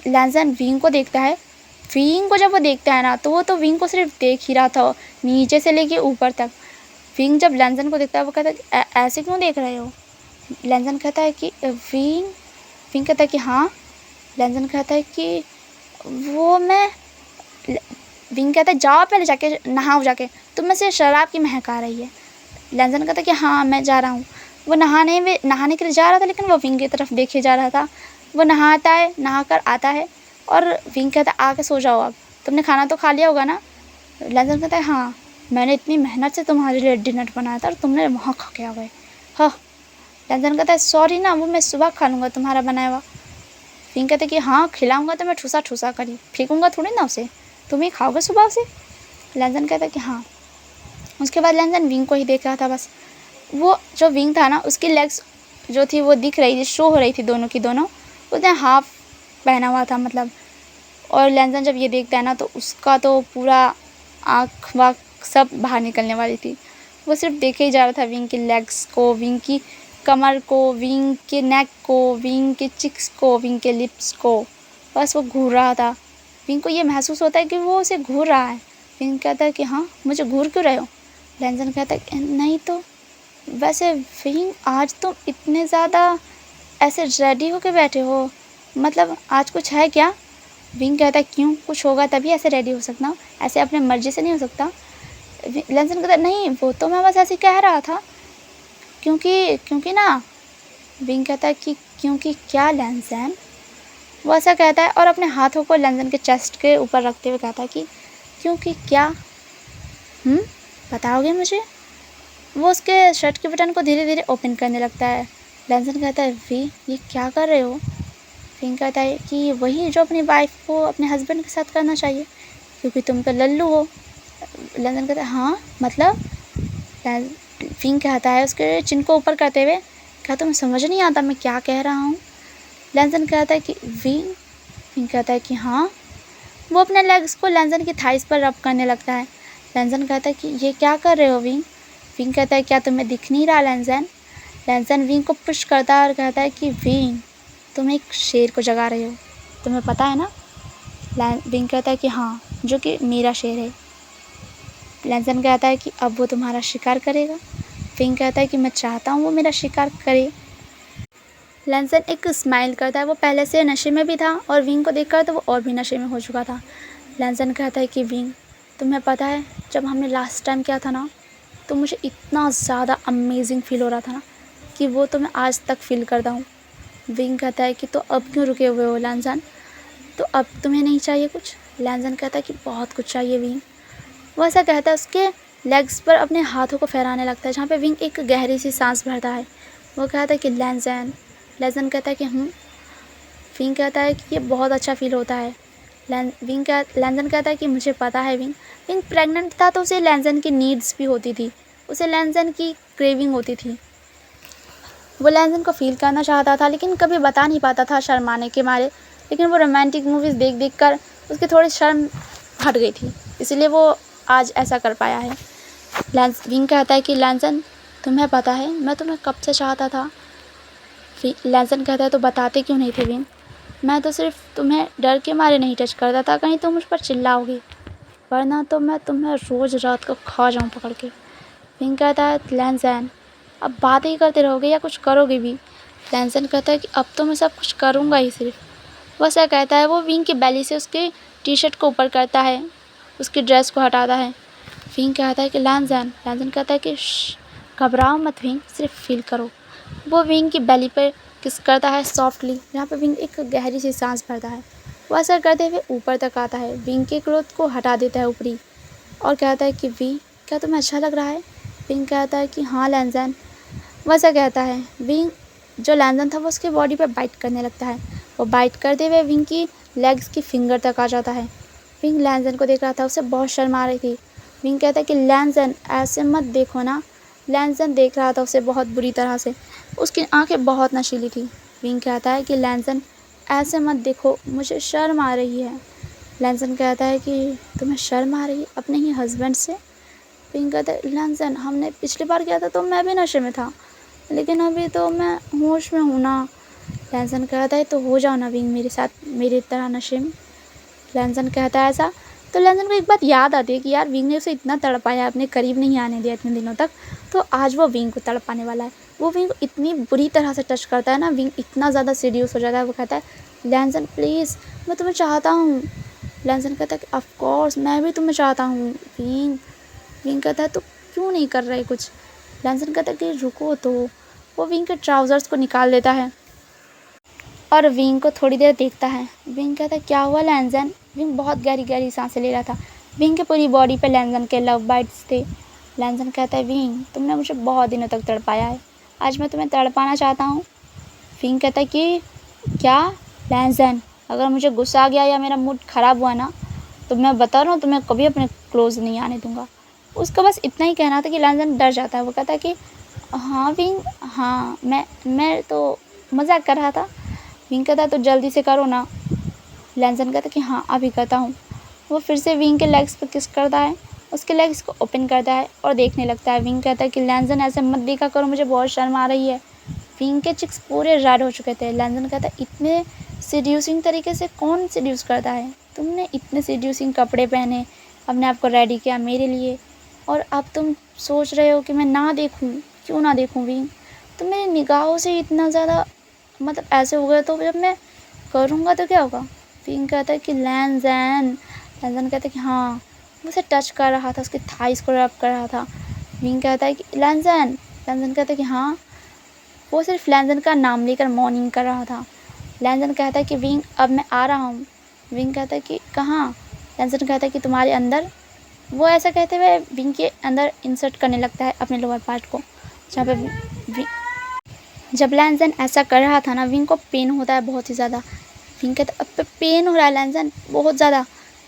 लैंजन विंग को देखता है। विंग को जब वो देखता है ना तो वो तो विंग को सिर्फ देख ही रहा था, नीचे से लेके ऊपर तक। विंग जब लैंजन को देखता है वो कहता है कि ऐसे क्यों देख रहे हो। लैंजन कहता है कि विंग कहता है कि हाँ। लैंजन कहता है कि वो मैं। विंग कहता है जाओ पहले जाके नहाओ, जाके तुम में से शराब की महक आ रही है। लैंजन कहता है कि हाँ मैं जा रहा हूँ। वो नहाने के लिए जा रहा था, लेकिन वो विंग की तरफ देखे जा रहा था। वो नहाता है, नहा कर आता है और विंग कहता है आके सो जाओ अब, तुमने खाना तो खा लिया होगा ना। लैंजन कहता है हाँ, मैंने इतनी मेहनत से तुम्हारे लिए डिनर बनाया था और तुमने वहाँ खा के आ गए। हाँ। लैंजन कहता है सॉरी ना, वो मैं सुबह खा लूँगा तुम्हारा बनाया हुआ। विंग कहता है कि हाँ खिलाऊँगा तो मैं ठूसा ठूसा करी फेंकूँगा थोड़ी ना उसे, तुम ही खाओगे सुबह उसे। लैंजन कहता है कि हाँ। उसके बाद लैंजन विंग को ही देख रहा था बस। वो जो विंग था ना उसकी लेग्स जो थी वो दिख रही थी, शो हो रही थी दोनों की दोनों। उसने हाफ पहना हुआ था मतलब। और लैंजन जब ये देखता है ना तो उसका तो पूरा आँख वाँख सब बाहर निकलने वाली थी। वो सिर्फ देखे ही जा रहा था विंग की लेग्स को, विंग की कमर को, विंग के नेक को, विंग के चिक्स को, विंग के लिप्स को। बस वो घूर रहा था। विंग को ये महसूस होता है कि वो उसे घूर रहा है। विंग कहता है कि हाँ मुझे घूर क्यों रहे हो। लैंजन कहता है कि नहीं तो वैसे विंग आज तुम इतने ज़्यादा ऐसे रेडी होके बैठे हो, मतलब आज कुछ है क्या। विंग कहता है क्यों, कुछ होगा तभी ऐसे रेडी हो सकता हूँ, ऐसे अपने मर्जी से नहीं हो सकता। लैंजन कहता है नहीं वो तो मैं बस ऐसे कह रहा था क्योंकि ना। विंग कहता है कि क्योंकि क्या लैंजन। वो ऐसा कहता है और अपने हाथों को लैंजन के चेस्ट के ऊपर रखते हुए कहता है कि क्योंकि क्या बताओगे मुझे। वो उसके शर्ट के बटन को धीरे धीरे ओपन करने लगता है। लैंजन कहता है वी ये क्या कर रहे हो। विंग कहता है कि वही जो अपनी वाइफ को अपने हस्बैंड के साथ करना चाहिए क्योंकि तुम तो लल्लू हो। लैंजन कहता है हाँ मतलब। विंग कहता है उसके चिन को ऊपर करते हुए, क्या तुम्हें समझ नहीं आता मैं क्या कह रहा हूँ। लैंजन कहता है कि विंग कहता है कि हाँ। वो अपने लेग्स को लैंजन की थाइस पर रब करने लगता है। लैंजन कहता है कि ये क्या कर रहे हो विंग। विंग कहता है क्या तुम्हें दिख नहीं रहा लैंजन। लैंजन विंग को पुश करता है और कहता है कि विंग तुम एक शेर को जगा रहे हो, तुम्हें पता है ना। विंग कहता है कि हाँ जो कि मेरा शेर है। लैंजन कहता है कि अब वो तुम्हारा शिकार करेगा। विंग कहता है कि मैं चाहता हूँ वो मेरा शिकार करे। लैंसन एक स्माइल करता है। वो पहले से नशे में भी था और विंग को देखकर तो वो और भी नशे में हो चुका था। लैंसन कहता है कि विंग, तुम्हें पता है जब हमने लास्ट टाइम किया था ना, तो मुझे इतना ज़्यादा अमेजिंग फील हो रहा था ना कि वो तो मैं आज तक फील करता हूँ। विंग कहता है कि तो अब क्यों रुके हुए हो लैंसन, तो अब तुम्हें नहीं चाहिए कुछ? लैंसन कहता है कि बहुत कुछ चाहिए विंग। वो ऐसा कहता है, उसके लेग्स पर अपने हाथों को फहराने लगता है, जहाँ पे विंग एक गहरी सी सांस भरता है। वो कहता है कि लैंसन कहता है कि विंग कहता है कि ये बहुत अच्छा फील होता है। लैंसन कहता है कि मुझे पता है विंग। विंग प्रेग्नेंट था तो उसे लैंसन की नीड्स भी होती थी, उसे लैंसन की क्रेविंग होती थी। वो लैंसन को फील करना चाहता था लेकिन कभी बता नहीं पाता था शर्माने के मारे। लेकिन वो रोमांटिक मूवीज़ देख कर उसकी थोड़ी शर्म हट गई थी, इसलिए वो आज ऐसा कर पाया है। विंग कहता है कि लैंसन, तुम्हें पता है मैं तुम्हें कब से चाहता था? लैंसन कहता है तो बताते क्यों नहीं थे विंग? मैं तो सिर्फ तुम्हें डर के मारे नहीं टच करता था, कहीं तुम मुझ पर चिल्लाओगे, वरना तो मैं तुम्हें रोज़ रात को खा जाऊँ पकड़ के। विंग कहता है लैंसन, अब बात ही करते रहोगे या कुछ करोगे भी? लैंसन कहता है कि अब तो मैं सब कुछ करूँगा ही सिर्फ। वो ऐसा कहता है। वो विंग की बेली से उसके टी शर्ट को ऊपर करता है, उसकी ड्रेस को हटाता है। विंग कहता है कि लैंसन कहता है कि घबराओ मत विंग, सिर्फ फील करो। वो विंग की बेली पर किस करता है सॉफ्टली, जहाँ पे विंग एक गहरी सी सांस भरता है। वो ऐसा करते हुए ऊपर तक आता है, विंग के क्लोथ को हटा देता है ऊपरी और कहता है कि विंग, क्या तुम्हें अच्छा लग रहा है? विंग कहता है कि हाँ लैंसन। वो ऐसा कहता है। विंग जो लैंसन था वो उसके बॉडी पर बाइट करने लगता है। वो बाइट करते हुए विंग की लेग्स की फिंगर तक आ जाता है। विंग लैंसन को देख रहा था, उसे बहुत शर्म आ रही थी। विंग कहता है कि लैंसन ऐसे मत देखो ना। लैंसन देख रहा था उसे बहुत बुरी तरह से, उसकी आंखें बहुत नशीली थी। विंग कहता है कि लैंसन ऐसे मत देखो, मुझे शर्म आ रही है। लैंसन कहता है कि तुम्हें शर्म आ रही है अपने ही हस्बैंड से? विंग कहता है लैंसन, हमने पिछली बार किया था तो मैं भी नशे में था, लेकिन अभी तो मैं होश में हूँ ना। लैंसन कहता है तो हो जाओ ना विंग मेरे साथ, मेरी तरह नशे में। लैंसन कहता है ऐसा तो लैंसन को एक बात याद आती है कि यार विंग ने उसे इतना तड़पाया, अपने करीब नहीं आने दिया इतने दिनों तक, तो आज वो विंग को तड़पाने वाला है। वो विंग को इतनी बुरी तरह से टच करता है ना, विंग इतना ज़्यादा सीरियस हो जाता है। वो कहता है लैंसन प्लीज़, मैं तुम्हें चाहता हूँ। लैंसन कहता है कि ऑफ कोर्स मैं भी तुम्हें चाहता हूँ विंग कहता है तो क्यों नहीं कर रहे कुछ? लैंसन कहता है कि रुको तो। वो विंग के ट्राउज़र्स को निकाल देता है और विंग को थोड़ी देर देखता है। विंग कहता है क्या हुआ लैंसन? विंग बहुत गहरी गहरी सांसें ले रहा था। विंग के पूरी बॉडी पे लैंसन के लव बाइट्स थे। लैंसन कहता है विंग, तुमने मुझे बहुत दिनों तक तड़पाया है, आज मैं तुम्हें तड़पाना चाहता हूँ। विंग कहता है कि क्या? लैंसन, अगर मुझे गुस्सा आ गया या मेरा मूड ख़राब हुआ ना, तो मैं बता रहा हूँ तुम्हें कभी अपने क्लोज़ नहीं आने दूँगा। उसका बस इतना ही कहना था कि लैंसन डर जाता है। वो कहता है कि हाँ विंग, हाँ मैं तो मजाक कर रहा था। विंग कहता है तो जल्दी से करो ना। लैंसन कहता है कि हाँ अभी करता हूँ। वो फिर से विंग के लेग्स पर किस करता है, उसके लेग्स को ओपन करता है और देखने लगता है। विंग कहता है कि लैंसन ऐसे मत देखा करो, मुझे बहुत शर्म आ रही है। विंग के चिक्स पूरे रेड हो चुके थे। लैंसन कहता है इतने सीड्यूसिंग तरीके से कौन सीड्यूस करता है? तुमने इतने सीड्यूसिंग कपड़े पहने, अपने आप को रेडी किया मेरे लिए, और अब तुम सोच रहे हो कि मैं ना देखूं? क्यों ना देखूं विंग? तुम मेरी निगाहों से इतना ज़्यादा मतलब ऐसे हो गए, तो जब मैं करूँगा तो क्या होगा? विंग कहता है कि लैंसन कहता है कि हाँ। वो उसे टच कर रहा था, उसके थाइस को रब कर रहा था। विंग कहता है कि लैंसन कहता है कि हाँ। वो सिर्फ लैंसन का नाम लेकर मॉर्निंग कर रहा था। लैंसन कहता है कि विंग अब मैं आ रहा हूँ। विंग कहता है कि कहाँ? लैंसन कहता है कि तुम्हारे अंदर। वो ऐसा कहते हुए विंग के अंदर इंसर्ट करने लगता है अपने लोअर पार्ट को, जहाँ पे जब लैंसन ऐसा कर रहा था ना, विंग को पेन होता है बहुत ही ज़्यादा। विंग कहता है अब पेन हो रहा है लैंसन बहुत ज़्यादा।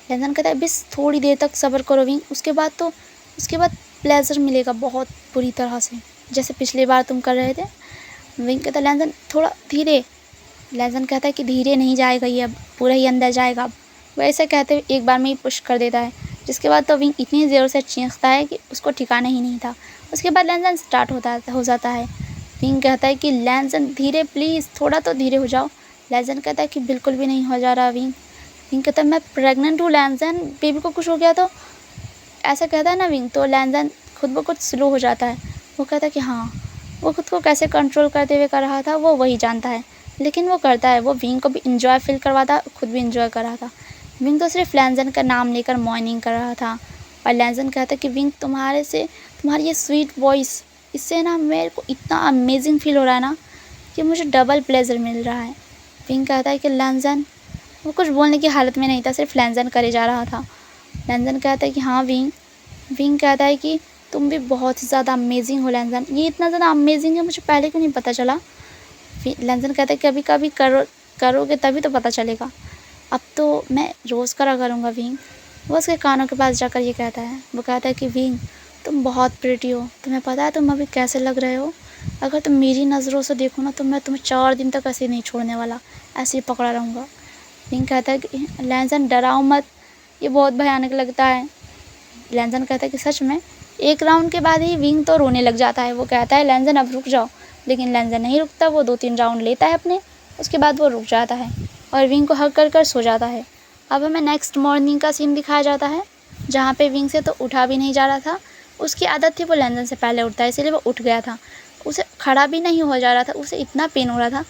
लैंसन कहता है बस थोड़ी देर तक सब्र करो विंग, उसके बाद प्लेजर मिलेगा बहुत बुरी तरह से, जैसे पिछली बार तुम कर रहे थे। विंग कहता है लैंसन थोड़ा धीरे। लैंसन कहता है कि धीरे नहीं जाएगा ये, अब पूरा ही अंदर जाएगा। अब वो ऐसे कहते हुए एक बार में ही पुश कर देता है, जिसके बाद तो विंग इतनी ज़ोर से चीखता है कि उसको ठिकाना ही नहीं था। उसके बाद लैंसन स्टार्ट हो जाता है। विंग कहता है कि लैंसन धीरे प्लीज़, थोड़ा तो धीरे हो जाओ। लैंसन कहता है कि बिल्कुल भी नहीं हो जा रहा विंग। विंग कहता है मैं प्रेग्नेंट हूँ लैंसन, बेबी को कुछ हो गया तो, ऐसा कहता है ना विंग, तो लैंसन खुद ब खुद स्लो हो जाता है। वो कहता है कि हाँ। वो खुद को कैसे कंट्रोल करते हुए कर रहा था वो वही जानता है। लेकिन वो करता है, वो विंग को भी इंजॉय फील करवाता, खुद भी इंजॉय कर रहा था। विंग तो सिर्फ लैंजन का नाम लेकर मॉर्निंग कर रहा था और लैंजन कहता कि विंग तुम्हारी ये स्वीट वॉइस, इससे ना मेरे को इतना अमेजिंग फील हो रहा है ना कि मुझे डबल प्लेजर मिल रहा है। विंग कहता है कि लैंजन, वो कुछ बोलने की हालत में नहीं था, सिर्फ लैंजन करे जा रहा था। लैंजन कहता है कि हाँ विंग। विंग कहता है कि तुम भी बहुत ही ज़्यादा अमेजिंग हो लैंजन, ये इतना ज़्यादा अमेजिंग है मुझे पहले क्यों नहीं पता चला। लैंजन कहता है कि कभी कभी करोगे तभी तो पता चलेगा, अब तो मैं रोज़ करा करूँगा विंग। वो उसके कानों के पास जाकर ये कहता है, वो कहता है कि विंग तुम बहुत प्रिटी हो, तुम्हें पता है तुम अभी कैसे लग रहे हो, अगर तुम मेरी नज़रों से देखो ना तो मैं तुम्हें 4 दिन तक ऐसे नहीं छोड़ने वाला, ऐसे ही पकड़ा रहूँगा। विंग कहता है कि लैंजन डराओ मत, ये बहुत भयानक लगता है। लैंजन कहता है कि सच में। एक राउंड के बाद ही विंग तो रोने लग जाता है, वो कहता है लैंजन अब रुक जाओ, लेकिन लैंजन नहीं रुकता, वो 2-3 राउंड लेता है अपने, उसके बाद वो रुक जाता है और विंग को हग कर सो जाता है। अब हमें नेक्स्ट मॉर्निंग का सीन दिखाया जाता है, जहाँ पे विंग से तो उठा भी नहीं जा रहा था, उसकी आदत थी वो लैंजन से पहले उठता है, इसीलिए वो उठ गया था। उसे खड़ा भी नहीं हो जा रहा था, उसे इतना पेन हो रहा था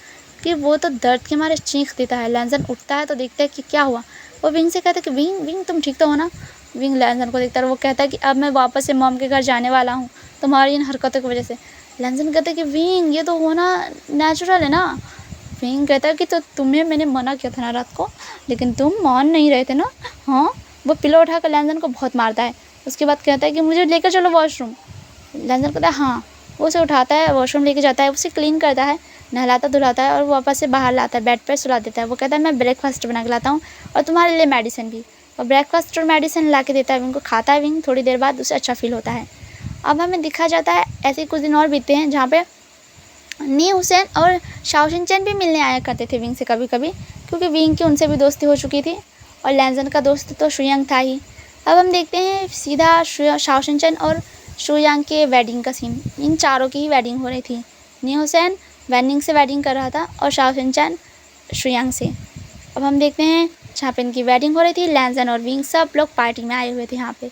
कि वो तो दर्द के मारे चीख देता है। लैंजन उठता है तो देखता है कि क्या हुआ, वो विंग से कहता है कि विंग तुम ठीक तो हो ना। विंग लैंजन को देखता है, वो कहता है कि अब मैं वापस से मॉम के घर जाने वाला हूँ तुम्हारी इन हरकतों की वजह से। लैंजन कहता है कि विंग ये तो होना नेचुरल है ना। विंग कहता है कि तो तुम्हें मैंने मना किया था ना रात को, लेकिन तुम मान नहीं रहे थे ना। हाँ, वो पिलो उठाकर लैंजन को बहुत मारता है, उसके बाद कहता है कि मुझे लेकर चलो वॉशरूम। लैंजन कहता है हाँ, वो उसे उठाता है, वॉशरूम लेके जाता है, उसे क्लीन करता है, नहलाता धुलाता है और वापस से बाहर लाता है, बेड पर सुला देता है। वो कहता है मैं ब्रेकफास्ट बना के लाता हूँ और तुम्हारे लिए मेडिसिन भी, और ब्रेकफास्ट और मेडिसिन ला के देता है विंग को, खाता है विंग, थोड़ी देर बाद उसे अच्छा फील होता है। अब हमें दिखा जाता है ऐसे कुछ दिन और बीतते हैं जहाँ पे नी हुसैन और शाओ शिनचैन भी मिलने आया करते थे विंग से कभी कभी, क्योंकि विंग की उनसे भी दोस्ती हो चुकी थी और लैंजन का दोस्त तो शुयांग था ही। अब हम देखते हैं सीधा शाओ शिनचैन और शुयांग के वेडिंग का सीन। इन चारों की ही वेडिंग हो रही थी, नी हुसैन वेनिंग से वेडिंग कर रहा था और शाओ शिनचैन शुयांग से। अब हम देखते हैं जहाँ पे इनकी वेडिंग हो रही थी, लैंजन और विंग सब लोग पार्टी में आए हुए थे यहाँ पे।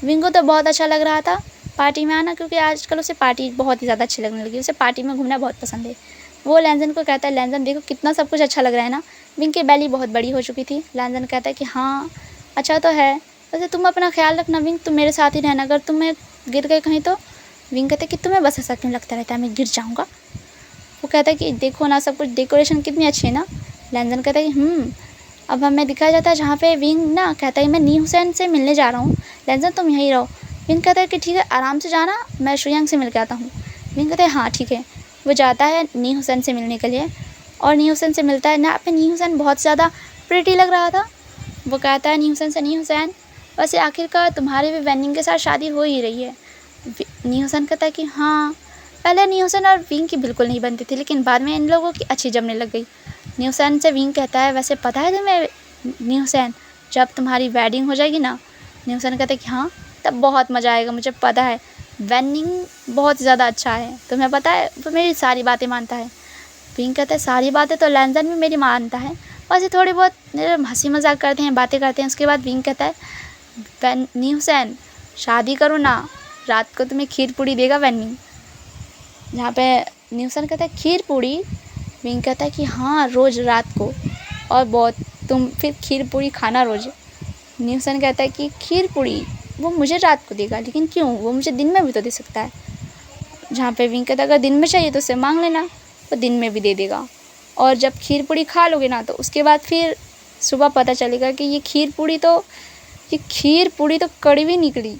विंग को तो बहुत अच्छा लग रहा था पार्टी में आना, क्योंकि आजकल उसे पार्टी बहुत ही ज़्यादा अच्छी लगने लगी, उसे पार्टी में घूमना बहुत पसंद है। वो लैंजन को कहता है लैंजन देखो कितना सब कुछ अच्छा लग रहा है ना। विंग की बेली बहुत बड़ी हो चुकी थी। लैंजन कहता है कि हाँ अच्छा तो है, वैसे तुम अपना ख्याल रखना विंग, तुम मेरे साथ ही रहना, अगर तुम्हें गिर गए कहीं तो। विंग कहता है कि तुम्हें बस ऐसा क्यों लगता रहता है मैं गिर जाऊँगा। वो कहता है कि देखो ना सब कुछ डेकोरेशन कितनी अच्छी है ना। लैंजन कहता है कि अब हमें दिखाया जाता है जहाँ पे विंग ना कहता है मैं नी हुसैन से मिलने जा रहा हूँ, लैंजन तुम यहीं रहो। विंग कहता है कि ठीक है आराम से जाना, मैं शुयांग से मिल के आता हूँ। विंग कहता है हाँ ठीक है। वो जाता है नी हुसैन से मिलने के लिए और नी हुसैन से मिलता है ना। पे नी हुसैन बहुत ज़्यादा प्रिटी लग रहा था। वो कहता है नी हुसैन से, नी हुसैन वैसे आखिरकार तुम्हारी भी वेनिंग के साथ शादी हो ही रही है। नी हुसैन कहता है कि हाँ। पहले नी हुसैन और विंग की बिल्कुल नहीं बनती थी, लेकिन बाद में इन लोगों की अच्छी जमने लग गई। नी हुसैन से विंग कहता है वैसे पता है तुम्हें नी हुसैन जब तुम्हारी वेडिंग हो जाएगी ना। नी हुसैन कहते हैं कि हाँ तब बहुत मज़ा आएगा, मुझे पता है वेनिंग बहुत ज़्यादा अच्छा है, तुम्हें पता है वो मेरी सारी बातें मानता है। विंग कहता है सारी बातें तो लैंजन भी मेरी मानता है, बस ये थोड़ी बहुत हंसी मजाक करते हैं, बातें करते हैं। उसके बाद विंग कहता है नी हुसैन शादी करो ना, रात को तुम्हें खीर पूड़ी देगा वेनिंग। जहाँ पे नी हुसैन कहता है खीर पूड़ी। विंग कहता है कि हाँ रोज़ रात को, और बहुत तुम फिर खीर पूड़ी खाना रोज़। नी हुसैन कहता है कि खीर पूड़ी वो मुझे रात को देगा, लेकिन क्यों, वो मुझे दिन में भी तो दे सकता है। जहाँ पे विंग कहता है अगर दिन में चाहिए तो उससे मांग लेना, वो दिन में भी दे देगा। और जब खीर पूड़ी खा लोगे ना तो उसके बाद फिर सुबह पता चलेगा कि ये खीर पूड़ी तो कड़वी निकली।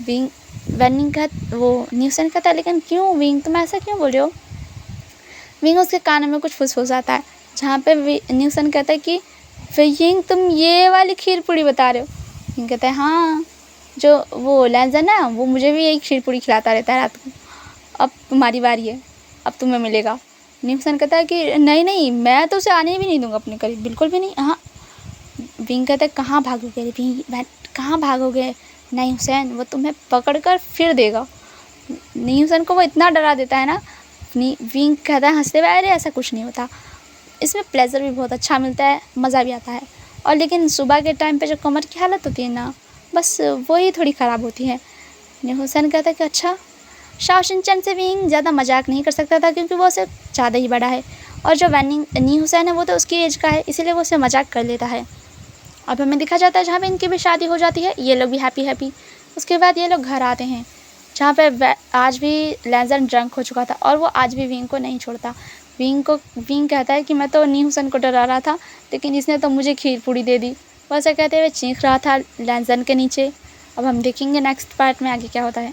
विंग वेनिंग का वो नी हुसैन कहता है लेकिन क्यों विंग तुम ऐसा क्यों बोल रहे हो। विंग उसके कान में कुछ फुसफुसाता है, जहाँ पे नी हुसैन कहता है कि विंग तुम ये वाली खीर पूड़ी बता रहे हो। विंग कहता है हाँ, जो वो लैंजन है वो मुझे भी यही खीर पूड़ी खिलाता रहता है रात को, अब तुम्हारी बारी है, अब तुम्हें मिलेगा। नी हुसैन कहता है कि नहीं मैं तो उसे आने भी नहीं दूंगा अपने करीब, बिल्कुल भी नहीं। हाँ। विंग कहता है कहाँ भागोगे विंग, कहाँ भागोगे, नहीं हुसैन वो तुम्हें पकड़ कर फिर देगा। नी हुसैन को वो इतना डरा देता है ना। विंग कहता है हंसते हुए अरे ऐसा कुछ नहीं होता। इसमें प्लेजर भी बहुत अच्छा मिलता है, मज़ा भी आता है। और लेकिन सुबह के टाइम पे जो कमर की हालत होती है ना, बस वही थोड़ी ख़राब होती है। नी हुसैन कहता है कि अच्छा। शाओ शिनचैन से विंग ज़्यादा मजाक नहीं कर सकता था, क्योंकि वो उससे ज़्यादा ही बड़ा है और जो नी हुसैन है वो तो उसकी एज का है, इसीलिए वो उससे मजाक कर लेता है। अब हमें दिखा जाता है जहाँ पे इनकी भी शादी हो जाती है, ये लोग भी हैप्पी। उसके बाद ये लोग घर आते हैं जहाँ पे आज भी लैजन ड्रंक हो चुका था और वो आज भी विंग को नहीं छोड़ता। विंग कहता है कि मैं तो नी हुसैन को डरा रहा था, लेकिन इसने तो मुझे खीर पूड़ी दे दी। वैसे कहते हुए चीख रहा था लैजन के नीचे। अब हम देखेंगे नेक्स्ट पार्ट में आगे क्या होता है।